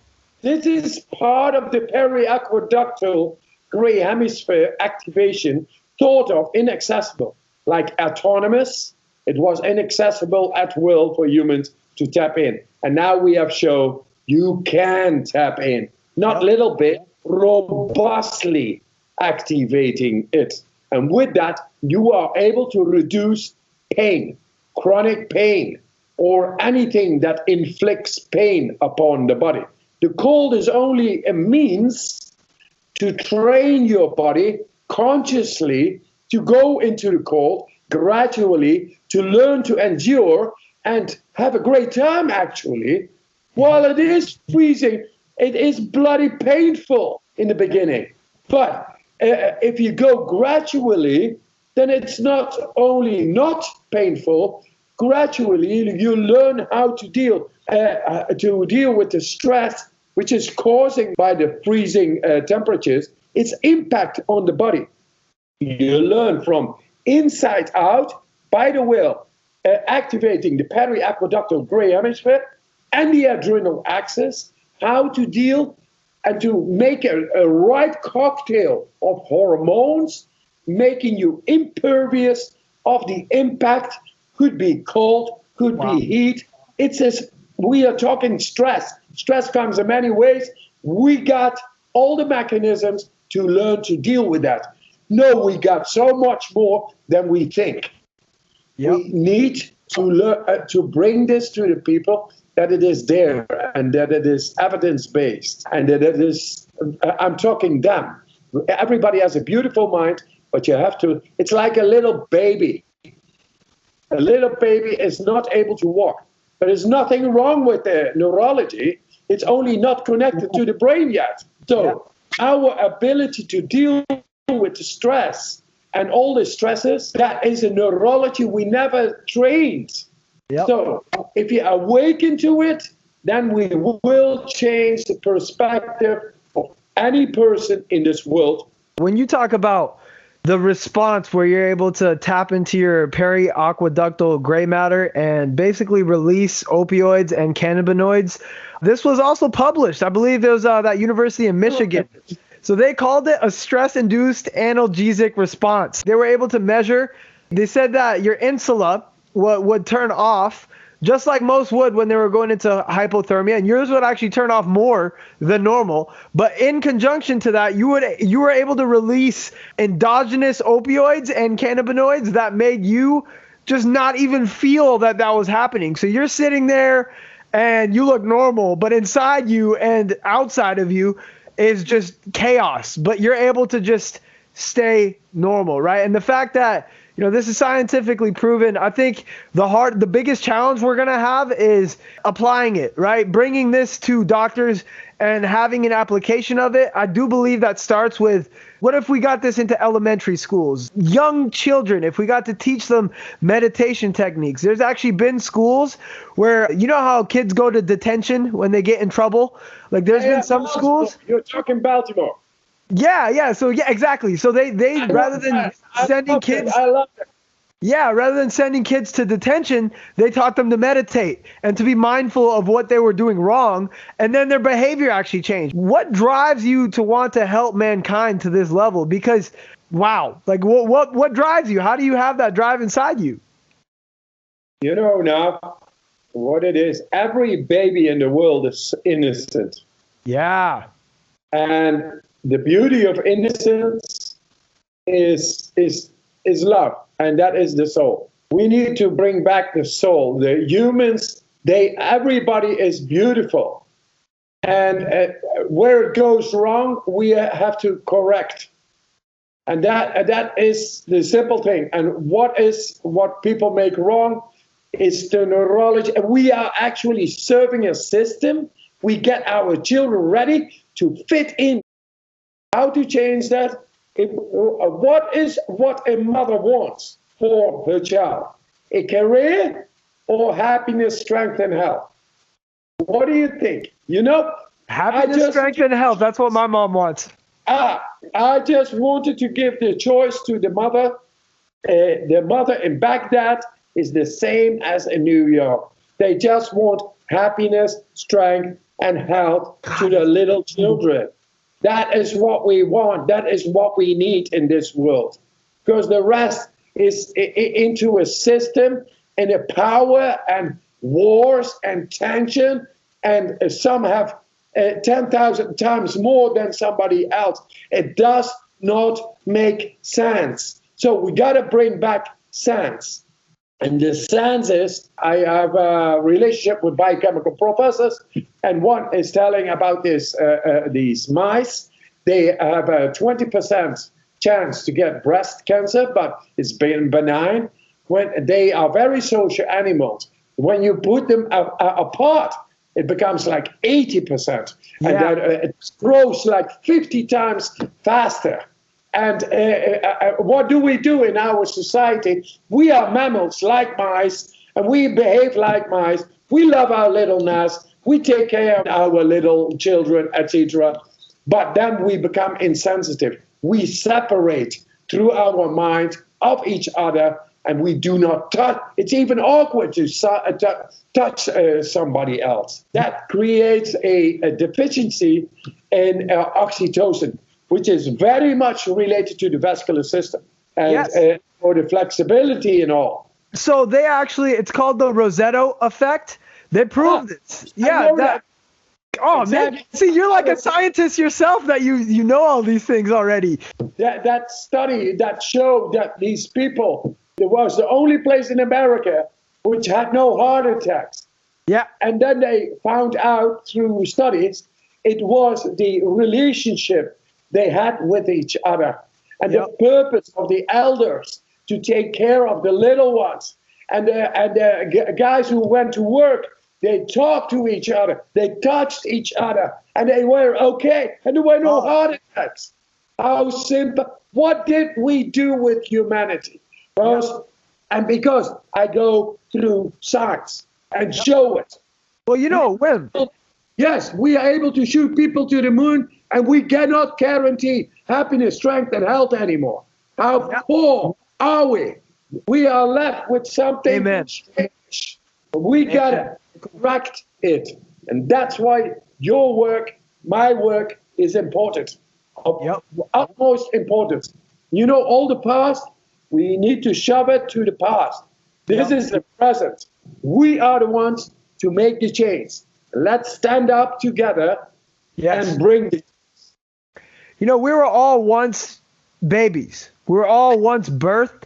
This is part of the periaqueductal gray hemisphere activation, thought of inaccessible, like autonomous. It was inaccessible at will for humans to tap in. And now we have shown you can tap in, not little bit, robustly activating it. And with that, you are able to reduce pain, chronic pain, or anything that inflicts pain upon the body. The cold is only a means to train your body consciously to go into the cold, gradually to learn to endure and have a great time, actually. While it is freezing, it is bloody painful in the beginning. But if you go gradually, then it's not only not painful, gradually you learn how to deal with the stress which is causing by the freezing temperatures, its impact on the body. You learn from inside out by the will, activating the periaqueductal gray hemisphere and the adrenal axis, how to deal and to make a right cocktail of hormones, making you impervious of the impact. Could be cold, could be heat. It's as we are talking stress. Stress comes in many ways. We got all the mechanisms to learn to deal with that. No, we got so much more than we think. Yep. We need to learn to bring this to the people, that it is there and that it is evidence-based and that it is, I'm talking them. Everybody has a beautiful mind, but you have to, it's like a little baby. A little baby is not able to walk. There is nothing wrong with the neurology. It's only not connected to the brain yet. So our ability to deal with the stress and all the stresses, that is a neurology we never trained. Yep. So if you awaken to it, then we will change the perspective of any person in this world. When you talk about the response where you're able to tap into your periaqueductal gray matter and basically release opioids and cannabinoids, this was also published. I believe there was that university in Michigan. So they called it a stress-induced analgesic response. They were able to measure. They said that your insula would turn off, just like most would when they were going into hypothermia, and yours would actually turn off more than normal. But in conjunction to that, you were able to release endogenous opioids and cannabinoids that made you just not even feel that was happening. So you're sitting there and you look normal, but inside you and outside of you is just chaos. But you're able to just stay normal, right? And the fact that this is scientifically proven. I think the biggest challenge we're going to have is applying it, right? Bringing this to doctors and having an application of it. I do believe that starts with, what if we got this into elementary schools? Young children, if we got to teach them meditation techniques. There's actually been schools where, you know how kids go to detention when they get in trouble? Like there's been some schools. You're talking Baltimore. Yeah. So exactly. So they rather than sending kids, rather than sending kids to detention, they taught them to meditate and to be mindful of what they were doing wrong, and then their behavior actually changed. What drives you to want to help mankind to this level? Because wow, like what drives you? How do you have that drive inside you? Now what it is. Every baby in the world is innocent. Yeah. And the beauty of innocence is love, and that is the soul. We need to bring back the soul. The humans, everybody is beautiful, and where it goes wrong, we have to correct. And that is the simple thing. And what people make wrong is the neurology. And we are actually serving a system. We get our children ready to fit in. How to change that? What a mother wants for her child? A career or happiness, strength, and health? What do you think? Happiness, strength, and health. That's what my mom wants. I just wanted to give the choice to the mother. The mother in Baghdad is the same as in New York. They just want happiness, strength, and health to the little children. That is what we want. That is what we need in this world. Because the rest is into a system and a power and wars and tension. And some have 10,000 times more than somebody else. It does not make sense. So we got to bring back sense. And the sense is, I have a relationship with biochemical professors, and one is telling about these mice. They have a 20% chance to get breast cancer, but it's been benign. When they are very social animals, when you put them apart, it becomes like 80%, and then it grows like 50 times faster. And what do we do in our society? We are mammals like mice, and we behave like mice. We love our little nest. We take care of our little children, etc. But then we become insensitive. We separate through our mind of each other, and we do not touch. It's even awkward to touch somebody else. That creates a deficiency in oxytocin, which is very much related to the vascular system and Yes. or the flexibility and all. So they actually, it's called the Rossetto effect. They proved it. Yeah. know that. Oh, Exactly. man. See, you're like a scientist yourself that you know all these things already. That study that showed that these people, it was the only place in America which had no heart attacks. Yeah. And then they found out through studies it was the relationship they had with each other and the purpose of the elders to take care of the little ones. And the guys who went to work, they talked to each other, they touched each other, and they were okay. And there were no heart attacks. How simple. What did we do with humanity? Because I go through science and show it. Well, you know, Wim. Yes, we are able to shoot people to the moon, and we cannot guarantee happiness, strength, and health anymore. How poor are we? We are left with something Amen. strange. We gotta correct it, and that's why your work, my work, is important. Of utmost importance. You know, all the past, we need to shove it to the past. This is the present. We are the ones to make the change. Let's stand up together and bring it. You know, we were all once babies. We were all once birthed,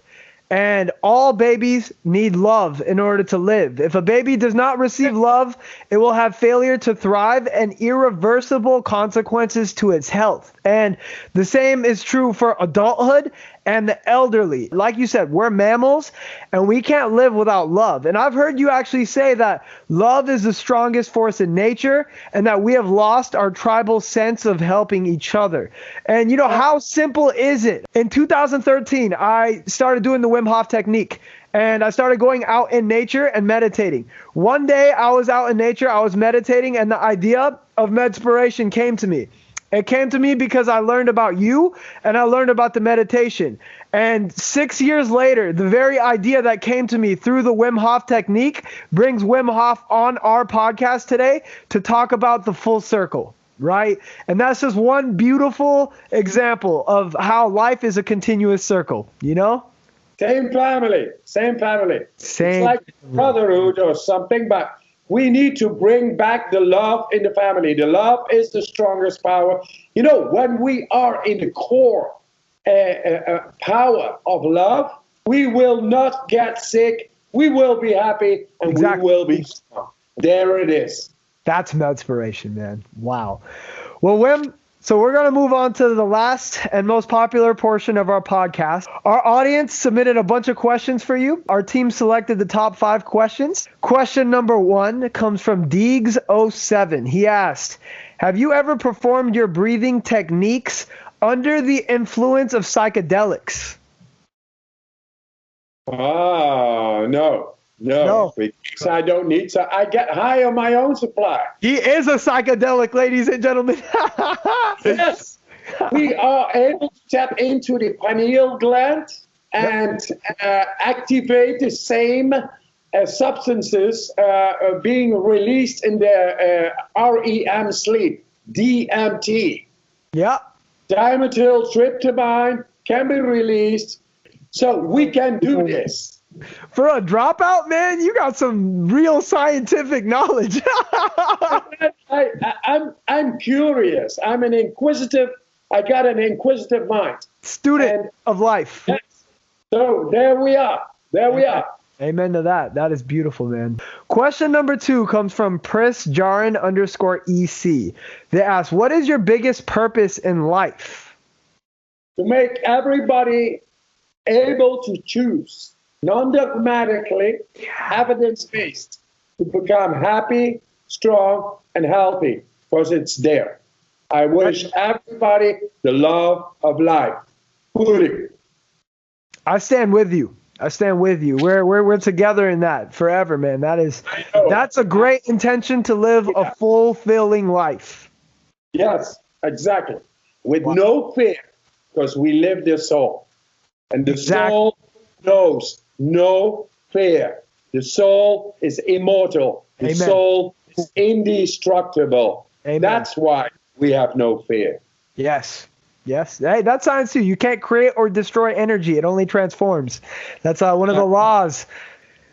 and all babies need love in order to live. If a baby does not receive love, it will have failure to thrive and irreversible consequences to its health. And the same is true for adulthood and the elderly. Like you said, we're mammals and we can't live without love. And I've heard you actually say that love is the strongest force in nature and that we have lost our tribal sense of helping each other. And you know, how simple is it? In 2013, I started doing the Wim Hof technique. And I started going out in nature and meditating. One day I was out in nature, I was meditating, and the idea of MEDspiration came to me. It came to me because I learned about you and I learned about the meditation. And 6 years later, the very idea that came to me through the Wim Hof technique brings Wim Hof on our podcast today to talk about the full circle, right? And that's just one beautiful example of how life is a continuous circle, you know? Same family. It's like brotherhood or something, but we need to bring back the love in the family. The love is the strongest power. You know, when we are in the core power of love, we will not get sick, we will be happy, and we will be strong. There it is. That's MEDspiration, man. Wow. Well, Wim, so we're going to move on to the last and most popular portion of our podcast. Our audience submitted a bunch of questions for you. Our team selected the top 5 questions. Question number 1 comes from Deegs07. He asked, have you ever performed your breathing techniques under the influence of psychedelics? Oh, no, because I don't need so. I get high on my own supply. He is a psychedelic, ladies and gentlemen. Yes, we are able to tap into the pineal gland and activate the same substances being released in the REM sleep, DMT. Yeah. Dimethyltryptamine can be released, so we can do this. For a dropout, man, you got some real scientific knowledge. I'm curious. I got an inquisitive mind. Student of life. Yes. So there we are. Amen to that. That is beautiful, man. Question number 2 comes from Prisjarin_EC. They ask, what is your biggest purpose in life? To make everybody able to choose non-dogmatically, evidence-based, to become happy, strong, and healthy, because it's there. I wish everybody the love of life. Truly. I stand with you. I stand with you. We're together in that forever, man. That's a great intention to live a fulfilling life. Yes, exactly. With no fear, because we live the soul. And the soul knows no fear. The soul is immortal. The Amen. soul is indestructible. Amen. That's why we have no fear. Yes. Yes. Hey, that's science too. You can't create or destroy energy. It only transforms. That's one of the laws.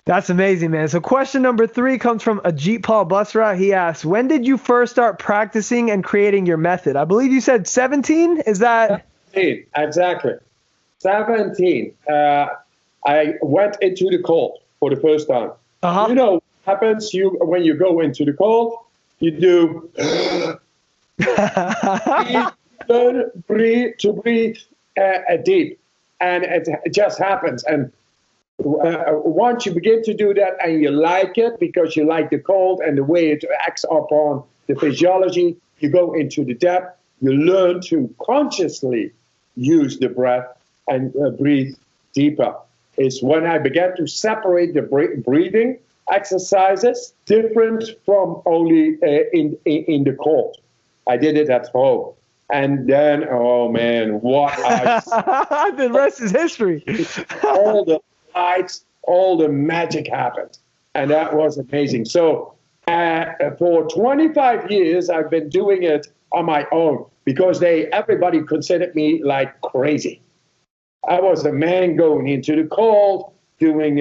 That's amazing, man. So question number 3 comes from Ajit Paul Busra. He asks, when did you first start practicing and creating your method? I believe you said 17. Is that? 17, exactly. 17. I went into the cold for the first time. You know what happens when you go into the cold? You do learn to breathe deep, and it just happens. And once you begin to do that and you like it because you like the cold and the way it acts upon the physiology, you go into the depth, you learn to consciously use the breath and breathe deeper. Is when I began to separate the breathing exercises different from only in the cold. I did it at home. And then, oh man, what the rest is history. All the lights, all the magic happened. And that was amazing. So for 25 years, I've been doing it on my own because everybody considered me like crazy. I was a man going into the cold, doing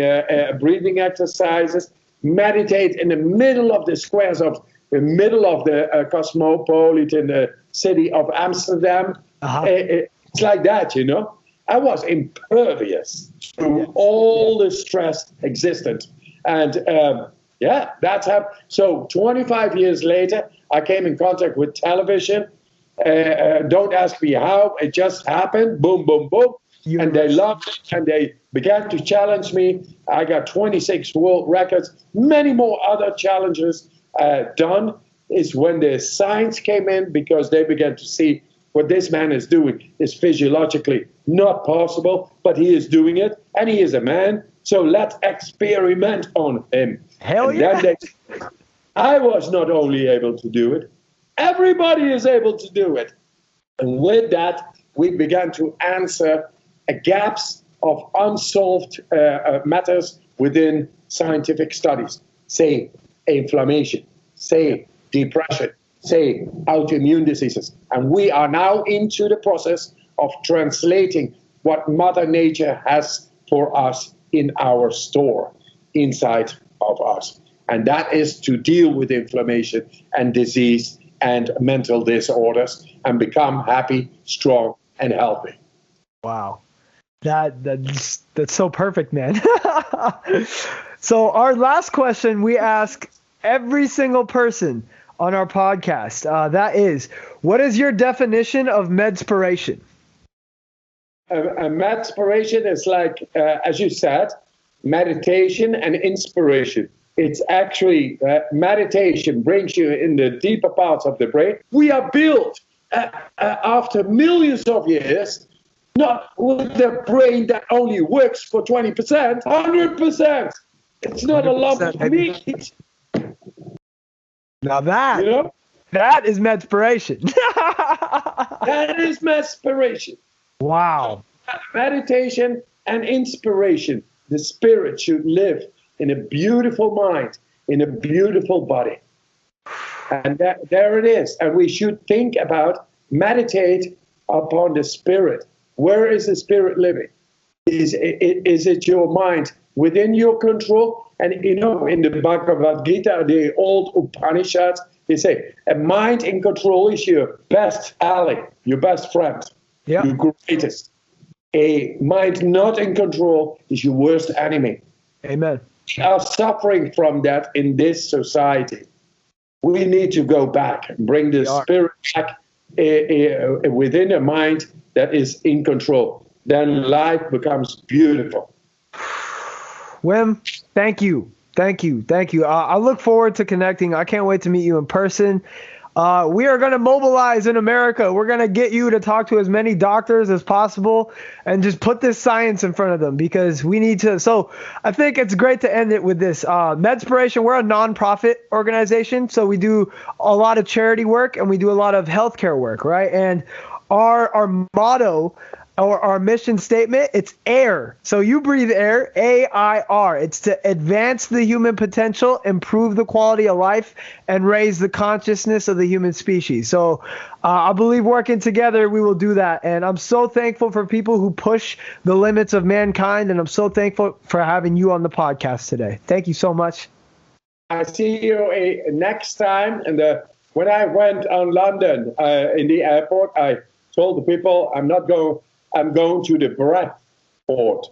breathing exercises, meditate in the middle of the squares of the middle of the cosmopolitan city of Amsterdam. It's like that, you know. I was impervious to all the stress existent. And that's how. So 25 years later, I came in contact with television. Don't ask me how. It just happened. Boom, boom, boom. And they loved it, and they began to challenge me. I got 26 world records, many more other challenges done. Is when the science came in, because they began to see what this man is doing is physiologically not possible, but he is doing it, and he is a man, so let's experiment on him. Hell and yeah. Then I was not only able to do it, everybody is able to do it. And with that, we began to answer gaps of unsolved matters within scientific studies. Say inflammation, say depression, say autoimmune diseases. And we are now into the process of translating what Mother Nature has for us in our store, inside of us. And that is to deal with inflammation and disease and mental disorders and become happy, strong, and healthy. Wow. That's so perfect, man. So our last question we ask every single person on our podcast. That is, what is your definition of MEDspiration? MEDspiration is like, as you said, meditation and inspiration. It's actually meditation brings you in the deeper parts of the brain. We are built after millions of years, not with a brain that only works for 20%, 100%. It's not a lump of meat. Now that, you know? That is MEDspiration. That is MEDspiration. Wow. Meditation and inspiration. The spirit should live in a beautiful mind, in a beautiful body. And there it is. And we should think about, meditate upon the spirit. Where is the spirit living? Is it your mind within your control? And you know, in the Bhagavad Gita, the old Upanishads, they say, a mind in control is your best ally, your best friend, your greatest. A mind not in control is your worst enemy. Amen. We are suffering from that in this society. We need to go back and bring the spirit back within a mind that is in control. Then life becomes beautiful. Wim, thank you. Thank you. Thank you. I look forward to connecting. I can't wait to meet you in person. We are going to mobilize in America. We're going to get you to talk to as many doctors as possible and just put this science in front of them because we need to. So I think it's great to end it with this. MEDspiration, we're a nonprofit organization. So we do a lot of charity work and we do a lot of healthcare work, right? And our motto or our mission statement, it's AIR. So you breathe air, AIR. It's to advance the human potential, improve the quality of life, and raise the consciousness of the human species. So I believe working together, we will do that. And I'm so thankful for people who push the limits of mankind. And I'm so thankful for having you on the podcast today. Thank you so much. I see you next time. And when I went on London in the airport, I told the people I'm going to the breath port,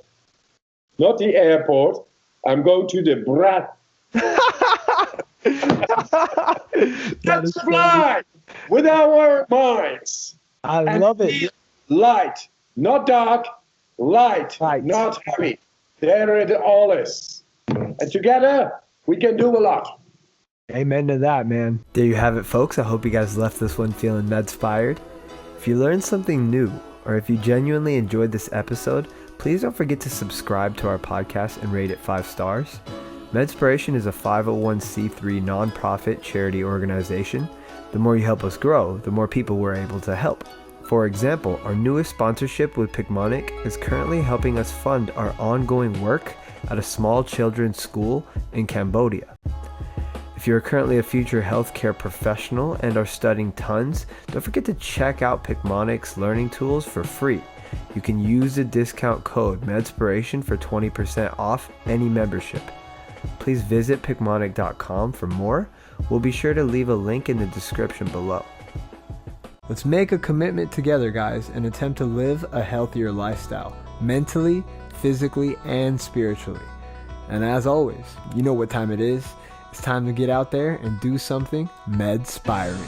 not the airport. I'm going to the breath. Let's fly with our minds. I love it. Light, not dark. Light, not heavy. There it all is. And together, we can do a lot. Amen to that, man. There you have it, folks. I hope you guys left this one feeling med-spired. If you learned something new, or if you genuinely enjoyed this episode, please don't forget to subscribe to our podcast and rate it 5 stars. MEDspiration is a 501c3 nonprofit charity organization. The more you help us grow, the more people we're able to help. For example, our newest sponsorship with Picmonic is currently helping us fund our ongoing work at a small children's school in Cambodia. If you're currently a future healthcare professional and are studying tons, don't forget to check out Picmonic's learning tools for free. You can use the discount code MEDspiration for 20% off any membership. Please visit Picmonic.com for more. We'll be sure to leave a link in the description below. Let's make a commitment together, guys, and attempt to live a healthier lifestyle, mentally, physically, and spiritually. And as always, you know what time it is. It's time to get out there and do something med-spiring.